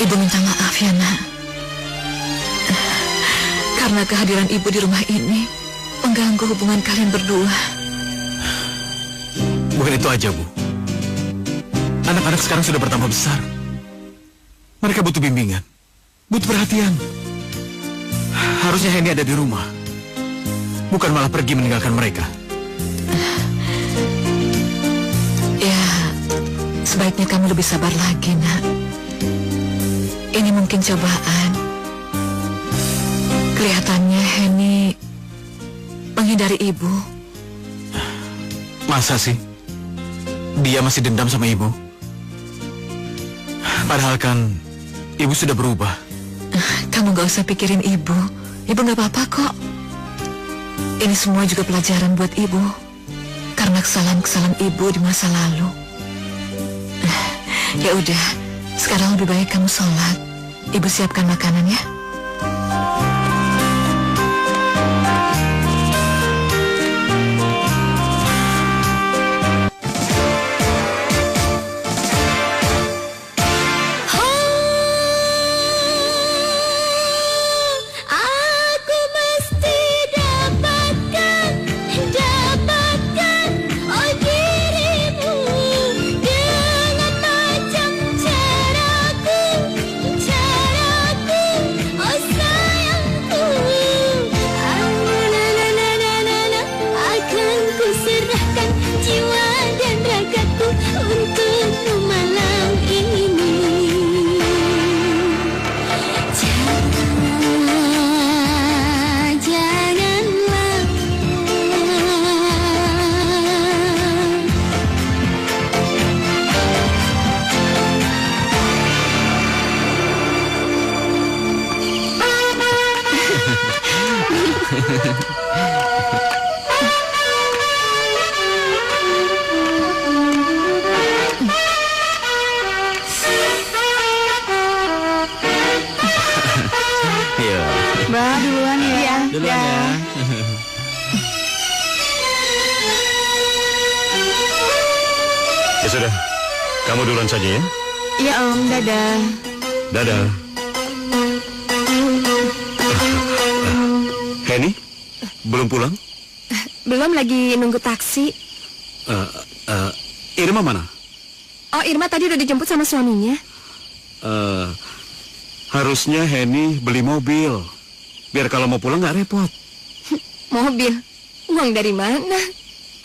Ibu minta maaf ya, Nak. Karena kehadiran Ibu di rumah ini mengganggu hubungan kalian berdua. Bukan itu aja, Bu. Anak-anak sekarang sudah bertambah besar. Mereka butuh bimbingan, butuh perhatian. Harusnya Henny ada di rumah, bukan malah pergi meninggalkan mereka. Ya, sebaiknya kamu lebih sabar lagi, Nak. Ini mungkin cobaan. Kelihatannya Henny menghindari Ibu. Masa sih? Dia masih dendam sama Ibu? Padahal kan Ibu sudah berubah. Kamu gak usah pikirin Ibu. Ibu gak apa-apa kok. Ini semua juga pelajaran buat Ibu. Karena kesalahan-kesalahan Ibu di masa lalu. Ya udah, sekarang lebih baik kamu sholat. Ibu siapkan makanan ya. Ya sudah, kamu duluan saja ya. Iya Om, dadah. Dadah. Henny, belum pulang? Belum, lagi nunggu taksi. Irma mana? Oh, Irma tadi udah dijemput sama suaminya. Harusnya Henny beli mobil. Biar kalau mau pulang nggak repot. Mobil? Uang dari mana?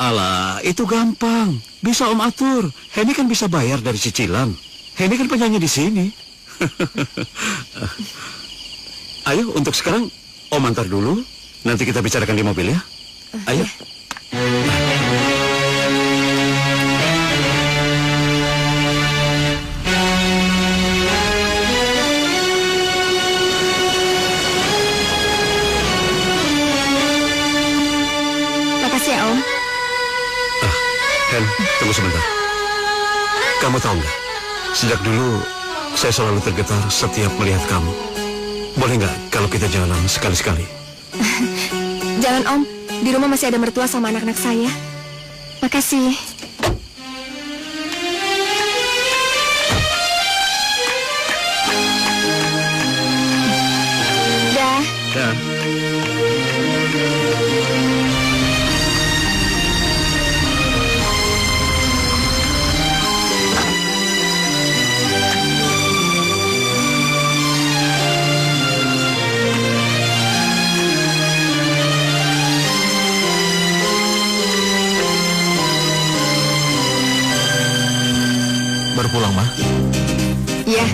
Alah, itu gampang. Bisa Om atur. Henny kan bisa bayar dari cicilan. Henny kan penyanyi di sini. Ayo, untuk sekarang Om antar dulu. Nanti kita bicarakan di mobil ya. Ayo. Makasih ya, Om. Hen, tunggu sebentar. Kamu tahu nggak? Sejak dulu saya selalu tergetar setiap melihat kamu. Boleh nggak kalau kita jalan sekali-sekali? Jangan, Om. Di rumah masih ada mertua sama anak-anak saya. Makasih. Dah. Dan Baru pulang, Ma? Iya.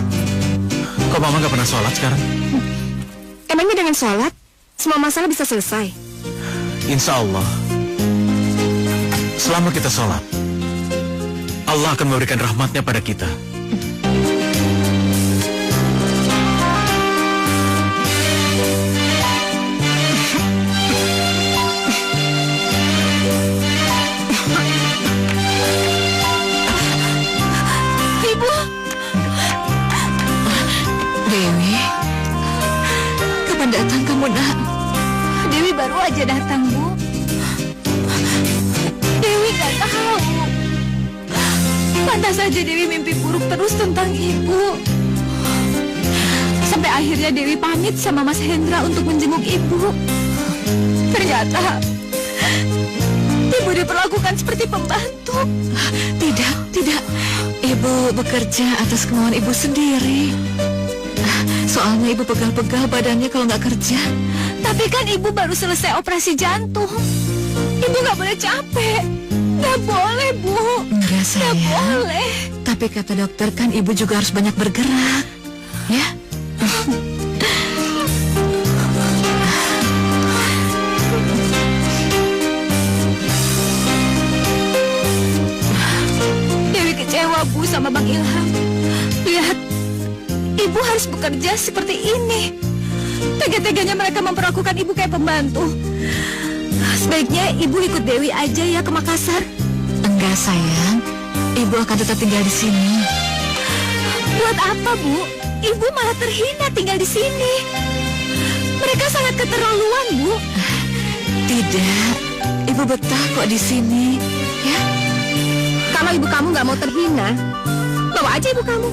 Kok Mama nggak pernah sholat sekarang? Emangnya dengan sholat, semua masalah bisa selesai? Insya Allah, selama kita sholat, Allah akan memberikan rahmatnya pada kita. Ibu. Dewi, kapan datang kamu, Nak? Dewi baru aja datang, Bu. Dewi gak tahu. Pantas saja Dewi mimpi buruk terus tentang Ibu. Sampai akhirnya Dewi pamit sama Mas Hendra untuk menjenguk Ibu. Ternyata Ibu diperlakukan seperti pembantu. Tidak, tidak. Ibu bekerja atas kemauan Ibu sendiri. Soalnya Ibu pegal-pegal badannya kalau nggak kerja. Tapi kan Ibu baru selesai operasi jantung. Ibu nggak boleh capek. Nggak boleh, Bu. Enggak, sayang. Nggak boleh. Tapi kata dokter kan ibu juga harus banyak bergerak. Ya? Dewi kecewa, Bu, sama Bang Ilham. Lihat, Ibu harus bekerja seperti ini. Tega-teganya mereka memperlakukan Ibu kayak pembantu. Sebaiknya Ibu ikut Dewi aja ya ke Makassar. Enggak, sayang. Ibu akan tetap tinggal di sini. Buat apa, Bu? Ibu malah terhina tinggal di sini. Mereka sangat keterlaluan, Bu. Tidak. Ibu betah kok di sini. Ya? Kalau ibu kamu nggak mau terhina, bawa aja ibu kamu.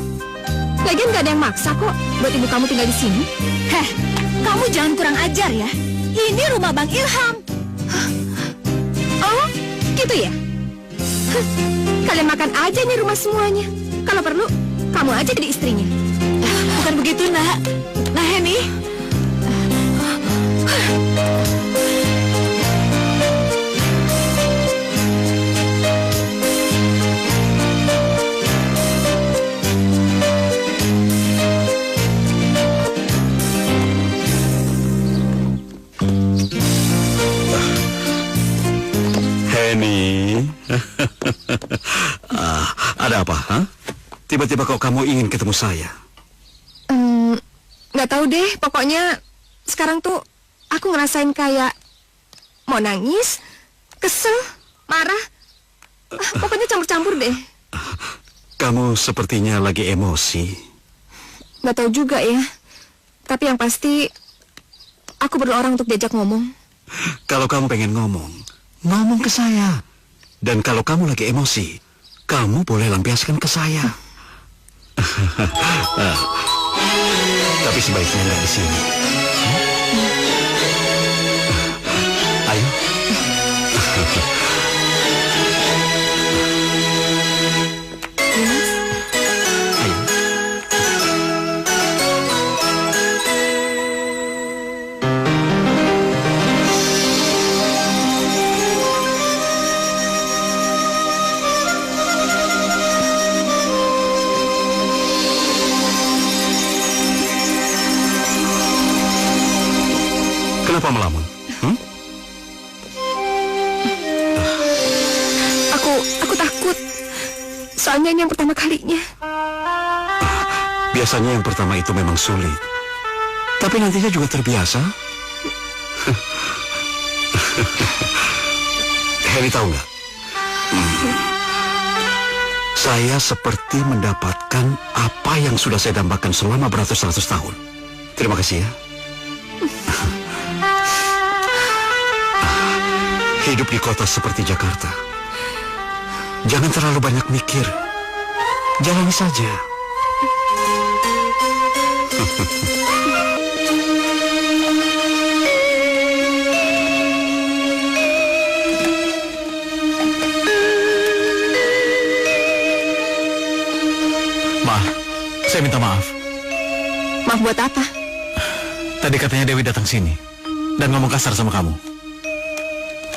Lagian nggak ada yang maksa kok buat ibu kamu tinggal di sini. Heh, kamu jangan kurang ajar ya. Ini rumah Bang Ilham. Oh, gitu ya? Hah, kalian makan aja nih rumah semuanya. Kalau perlu, kamu aja jadi istrinya. Bukan begitu, Nak. Nah, Henny. Henny, ada apa? Ha? Tiba-tiba kok kamu ingin ketemu saya? Nggak tahu deh, pokoknya sekarang tuh aku ngerasain kayak mau nangis, kesel, marah. Pokoknya campur-campur deh. Kamu sepertinya lagi emosi. Nggak tahu juga ya. Tapi yang pasti aku perlu orang untuk diajak ngomong. Kalau kamu pengen ngomong, ngomong ke saya. Dan kalau kamu lagi emosi, kamu boleh lampiaskan ke saya. Tapi sebaiknya nggak di sini. Kenapa melamun? Aku takut. Soalnya ini yang pertama kalinya. Biasanya yang pertama itu memang sulit. Tapi nantinya juga terbiasa. Henny tahu nggak? Saya seperti mendapatkan apa yang sudah saya dambakan selama beratus-ratus tahun. Terima kasih ya. Hidup di kota seperti Jakarta. Jangan terlalu banyak mikir. Jalani saja. Ma, saya minta maaf. Maaf buat apa? Tadi katanya Dewi datang sini dan ngomong kasar sama kamu.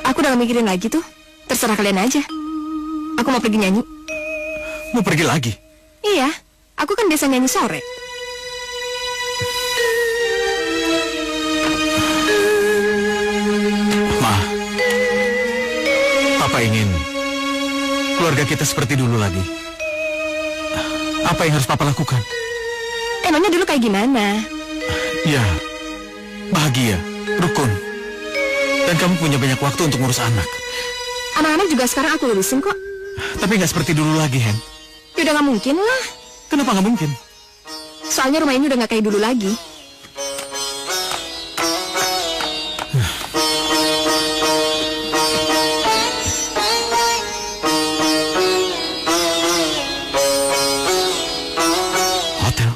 Aku udah gak mikirin lagi tuh. Terserah kalian aja. Aku mau pergi nyanyi. Mau pergi lagi? Iya, aku kan biasa nyanyi sore. Ma, Papa ingin keluarga kita seperti dulu lagi. Apa yang harus Papa lakukan? Emangnya dulu kayak gimana? Ya, bahagia, rukun. Dan kamu punya banyak waktu untuk ngurus anak. Anak-anak juga sekarang aku urusin kok. Tapi nggak seperti dulu lagi, Hen. Ya udah gak mungkin lah. Kenapa nggak mungkin? Soalnya rumah ini udah gak kayak dulu lagi. Hotel.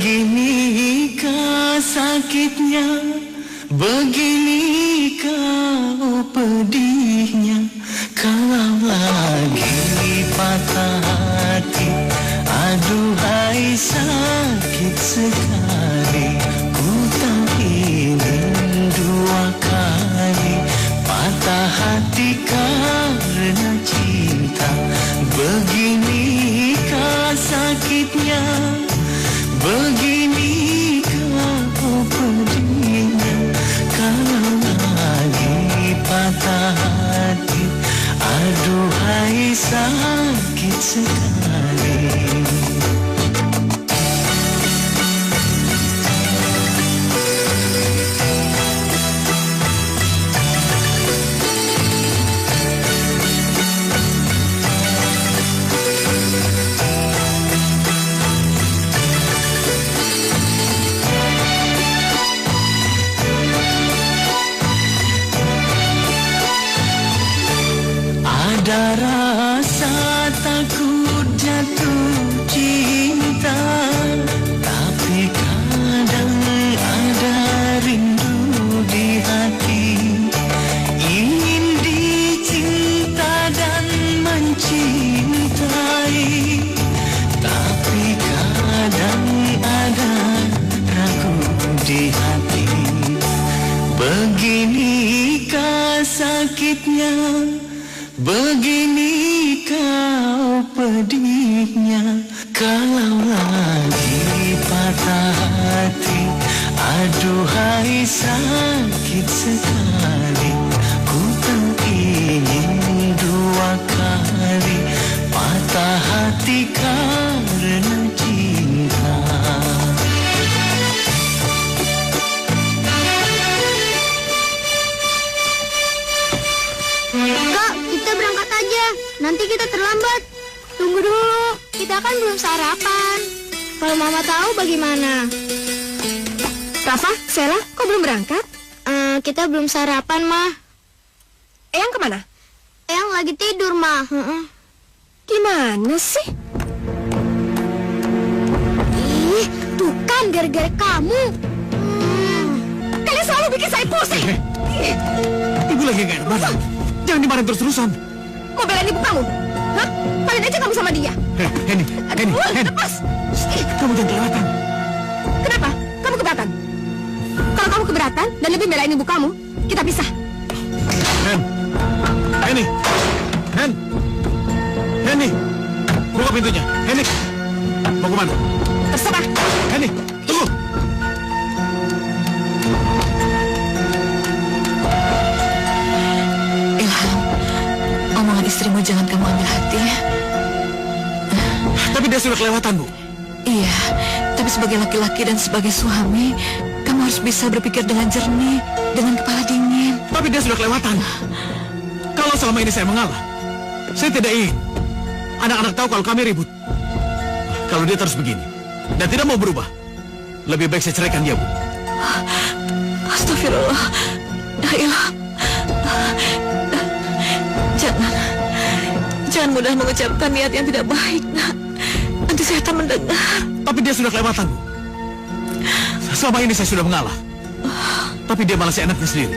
Beginikah sakitnya, beginikah pedihnya, kalau lagi patah hati. Aduhai sakit sekali, ku tak ingin dua kali patah hati karena cinta. Beginikah sakitnya, beginikah pedihnya, kalau lagi patah hati. Aduhai sakit sekali. Ada rasa takut jatuh cinta, tapi kadang ada rindu di hati. Ingin dicinta dan mencintai, tapi kadang ada ragu di hati. Beginikah sakitnya, beginikah pedihnya, kalau lagi patah hati. Aduhai sakit sekali, ku tak ingin dua kali patah hati karena cinta. Kak, kita berangkat aja. Nanti kita terlambat. Tunggu dulu, kita kan belum sarapan. Kalau Mama tahu bagaimana? Rafa, Sela, kok belum berangkat? Kita belum sarapan, Ma. Eyang kemana? Eyang lagi tidur, Ma. Gimana sih? kelewatan gara-gara kamu. Kalian selalu bikin saya pusing. Ibu lagi gak enak. Jangan dimarahin terus-terusan. Mau belain ibu kamu? Hah? Kalian aja kamu sama dia. Henny. Lepas. Kamu jangan kelewatan. Kenapa? Kamu keberatan? Kalau kamu keberatan dan lebih belain ibu kamu, kita pisah. Henny, buka pintunya. Henny, mau kemana? Terserah. Henny, tunggu. Ilham, omongan istrimu jangan kamu ambil hati ya. Tapi dia sudah kelewatan, Bu. Iya, tapi sebagai laki-laki dan sebagai suami, kamu harus bisa berpikir dengan jernih, dengan kepala dingin. Tapi dia sudah kelewatan. Kalau selama ini saya mengalah, saya tidak ingin anak-anak tahu kalau kami ribut. Kalau dia terus begini dan tidak mau berubah, lebih baik saya ceraikan dia, Bu. Astagfirullah. Ilham, jangan mudah mengucapkan niat yang tidak baik, nak. Nanti setan mendengar. Tapi dia sudah kelewatan, Bu. Selama ini saya sudah mengalah. Tapi dia malah seenaknya sendiri.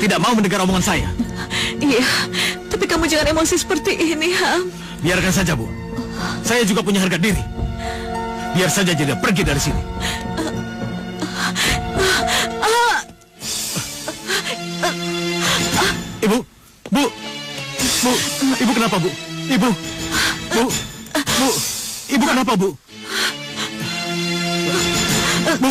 Tidak mau mendengar omongan saya. Iya, tapi kamu jangan emosi seperti ini, Ham. Biarkan saja, Bu. Saya juga punya harga diri. Biar saja dia pergi dari sini. Ibu kenapa, Bu? Ibu kenapa, Bu? Bu.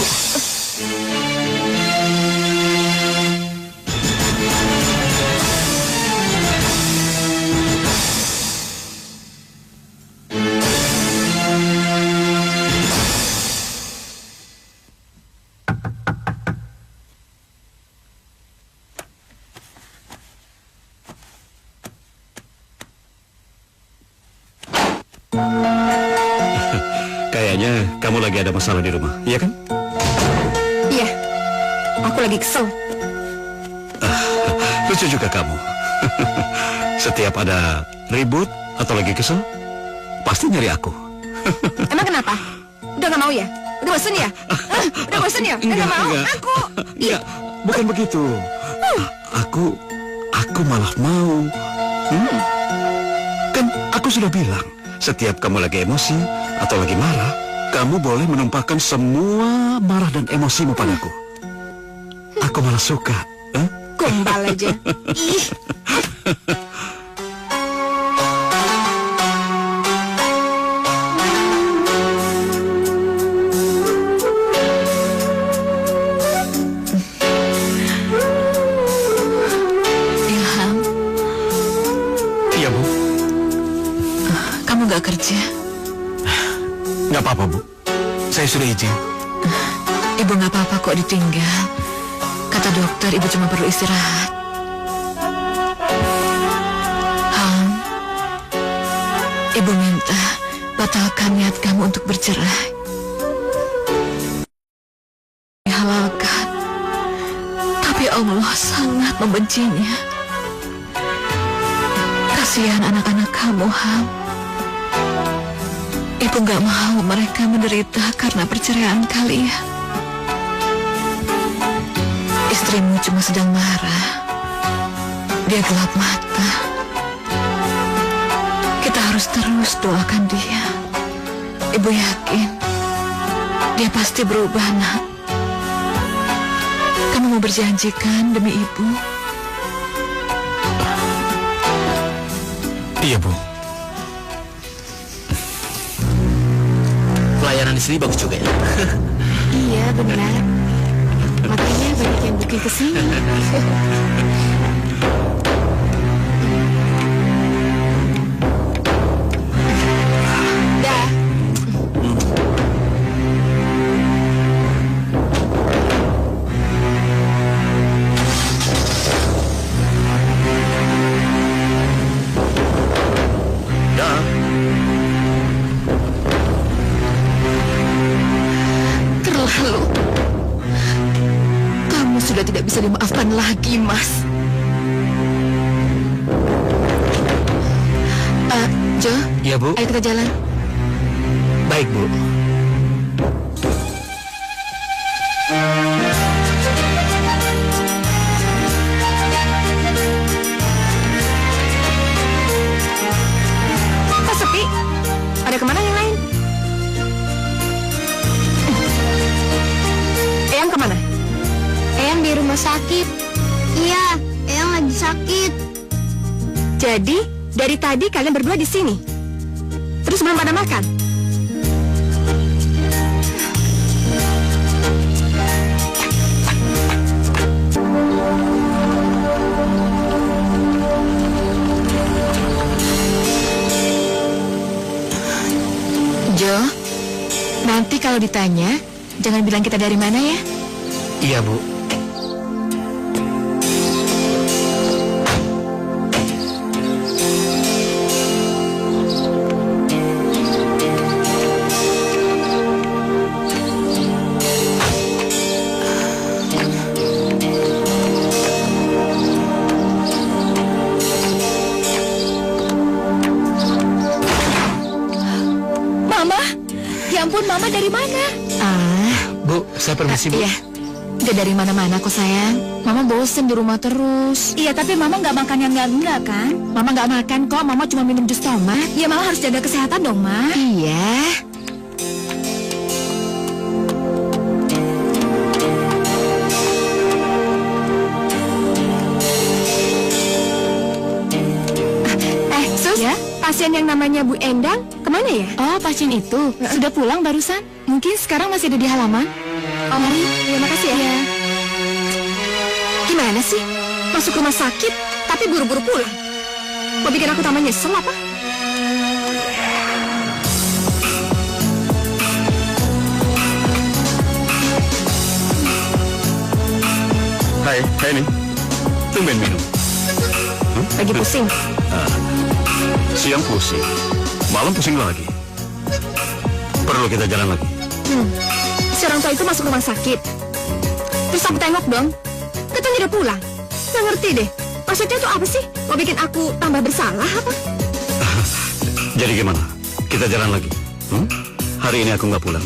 Kayaknya kamu lagi ada masalah di rumah, iya kan? Iya, aku lagi kesel. Lucu juga kamu. Setiap ada ribut atau lagi kesel, pasti nyari aku. Emang kenapa? Udah gak mau ya? Udah bosan ya? Udah bosan ya? Udah gak mau? Enggak. Aku. Enggak, bukan begitu. Aku malah mau. Kan aku sudah bilang, setiap kamu lagi emosi atau lagi marah, kamu boleh menumpahkan semua marah dan emosimu padaku. Aku malah suka. Gombal aja. Ih. Ilham. Iya, Bu. Kamu gak kerja? Nggak apa-apa, Bu. Saya sudah izin. Ibu gak apa-apa kok ditinggal. Kata dokter, ibu cuma perlu istirahat. Ham, ibu minta batalkan niat kamu untuk bercerai. Dihalalkan, tapi Allah sangat membencinya. Kasihan anak-anak kamu, Ham. Ibu gak mau mereka menderita karena perceraian kalian. Istrimu cuma sedang marah. Dia gelap mata. Kita harus terus doakan dia. Ibu yakin dia pasti berubah, nak. Kamu mau berjanjikan demi ibu? Iya, Bu. Pelayanan di sini bagus juga ya. Iya, benar. Makanya banyak yang booking ke sini. Dah. Dah. Terlalu. Kamu sudah tidak bisa dimaafkan lagi, Mas. Jo, Iya, Bu. ayo kita jalan. Baik, Bu. Kok sepi? Ada kemana yang lain? Eyang kemana? Eyang di rumah sakit. Iya, Eyang lagi sakit. Jadi, dari tadi kalian berdua di sini. Terus belum pada makan? Jo, nanti kalau ditanya, jangan bilang kita dari mana ya. Iya, Bu. Mama, ya ampun, Mama dari mana? Bu, saya permisi, Bu. Iya, nggak dari mana-mana kok sayang. Mama bosen di rumah terus. Iya, tapi Mama nggak makan yang enggak kan? Mama nggak makan kok, Mama cuma minum jus tomat. Ya Mama harus jaga kesehatan dong, Ma. Iya. Sus, Ya? pasien yang namanya Bu Endang kemana ya? Oh, pasien itu sudah pulang barusan. Mungkin sekarang masih ada di halaman. Oh, mari. Terima kasih ya. Gimana sih? Masuk rumah sakit, tapi buru-buru pulang. Mau bikin aku tambah nyesel apa? Hai nih. Tumben minum. Lagi pusing. Siang pusing, malam pusing lagi. Perlu kita jalan lagi. Si orang tua itu masuk rumah sakit. Terus aku tengok dong. Katanya udah pulang. Nggak ngerti deh. Maksudnya itu apa sih? Mau bikin aku tambah bersalah apa? Jadi gimana? Kita jalan lagi. Hari ini aku nggak pulang.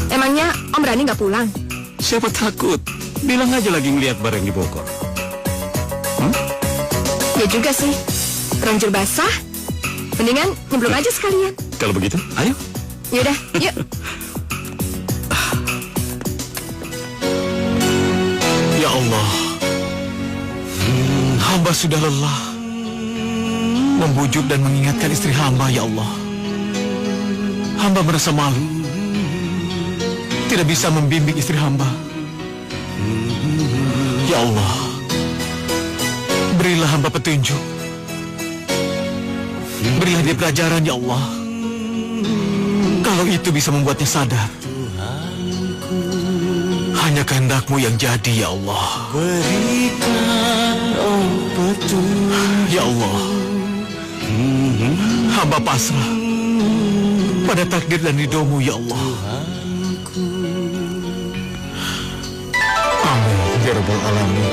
Emangnya Om Rani nggak pulang? Siapa takut? Bilang aja lagi ngeliat bareng di Bogor. Ya juga sih. Ranjur basah. Mendingan nyemplung aja sekalian. Kalau begitu, ayo. Yaudah, yuk. Ya Allah, hamba sudah lelah membujuk dan mengingatkan istri hamba, ya Allah. Hamba merasa malu, tidak bisa membimbing istri hamba. Ya Allah, berilah hamba petunjuk. Berilah dia pelajaran, ya Allah. Kalau itu bisa membuatnya sadar. Hanya kehendak-Mu yang jadi, ya Allah. Berikan petunjuk. Ya Allah, hamba pasrah pada takdir dan ridho-Mu, ya Allah. Amin, ya Rabbal Alamin.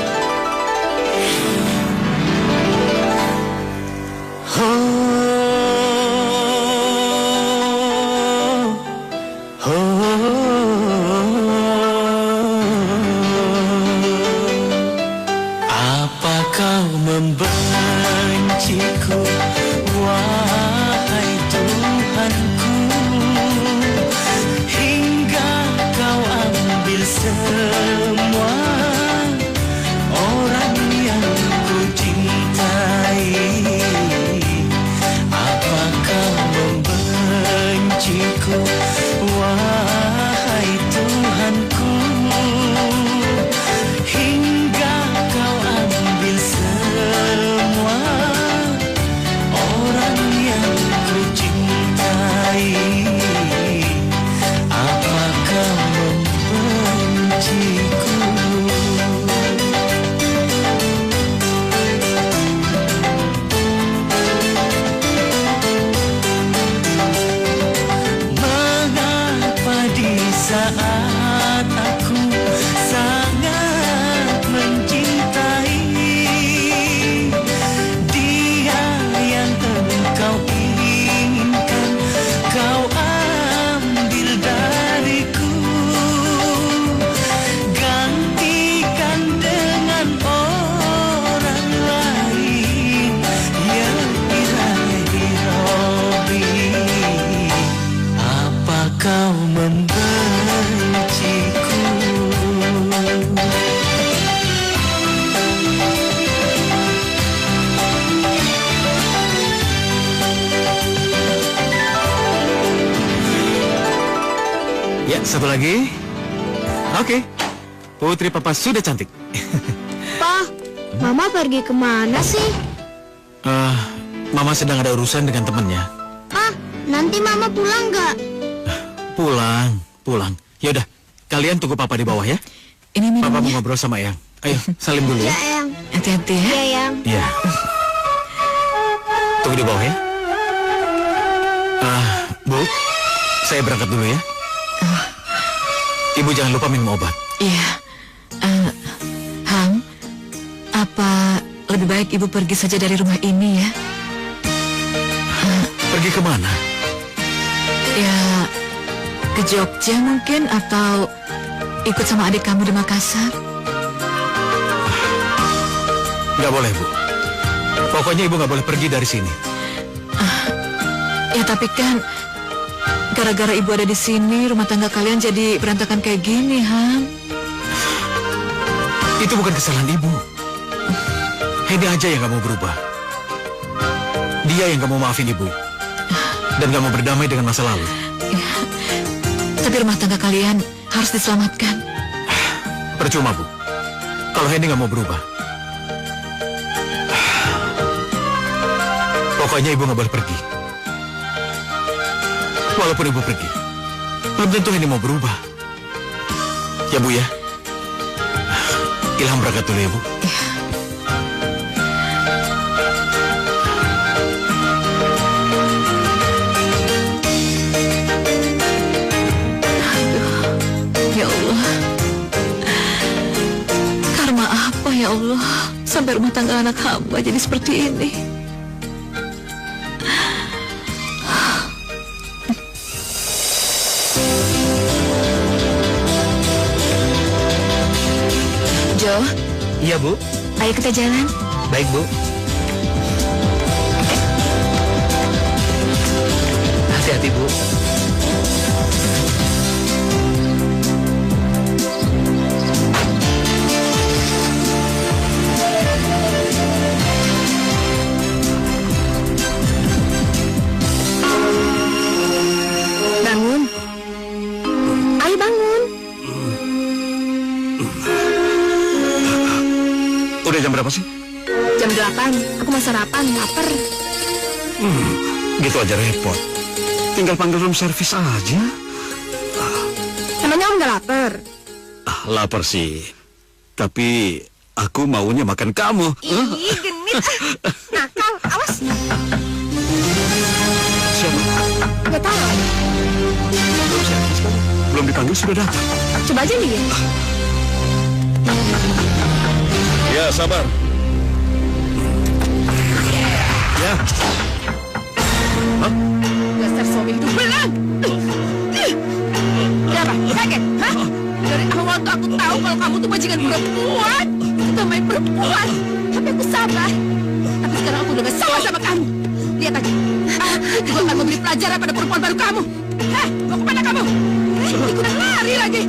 Apa kau membenciku, wahai Tuhanku, hingga kau ambil semua orang yang ku cintai? Apa kau membenciku, wahai Tuhanku, hingga kau ambil semua Satu lagi. Oke. Putri papa sudah cantik. Pa, Mama pergi kemana sih? Mama sedang ada urusan dengan temannya. Pa, nanti Mama pulang nggak? Pulang. Yaudah, kalian tunggu papa di bawah ya. Ini Papa mau minumnya. ngobrol sama Eyang. Ayo, salim dulu Ya, ya. Eyang. Hati-hati ya. Ya, Eyang. Iya. Tunggu di bawah ya. Bu, saya berangkat dulu ya. Ibu jangan lupa minum obat. Iya. Ham, apa lebih baik ibu pergi saja dari rumah ini ya? Pergi kemana? Ya, ke Jogja mungkin atau ikut sama adik kamu di Makassar. Nggak boleh, Bu. Pokoknya ibu nggak boleh pergi dari sini. Ya tapi kan gara-gara ibu ada di sini, rumah tangga kalian jadi berantakan kayak gini, Ham. Itu bukan kesalahan ibu. Hendy aja yang nggak mau berubah. Dia yang nggak mau maafin ibu. Dan nggak mau berdamai dengan masa lalu. Ya, tapi rumah tangga kalian harus diselamatkan. Percuma, Bu. Kalau Hendy nggak mau berubah. Pokoknya ibu nggak boleh pergi. Walaupun ibu pergi, belum tentu Hendy mau berubah. Ya, Bu ya. Ilham berangkat dulu ya, Bu. Ya Allah, karma apa ya Allah sampai rumah tangga anak hamba jadi seperti ini. Jo, Iya, Bu. ayo kita jalan. Baik, Bu. Hati-hati, Bu. Bangun. Ayo bangun. Udah jam berapa sih? Jam 8. Aku mau sarapan, lapar. Gitu aja repot. Tinggal panggil room service aja. Emangnya Om nggak lapar? Lapar sih. Tapi aku maunya makan kamu. Ih, genit. Nakal, awas. Siapa? Nggak tahu. Room service kan? Belum dipanggil sudah datang. Coba aja nih ya. Ya, sabar. Ya. Dasar suami hidup belang. Kenapa? Kaget? Hah? Dari awal tuh aku tahu kalau kamu tuh bajingan perempuan. Kita main perempuan. Tapi aku sabar. Tapi sekarang aku udah gak salah sama kamu. Lihat aja. Aku akan memberi pelajaran pada perempuan baru kamu. Hah? Mau kemana kamu? Ikutan lari lagi.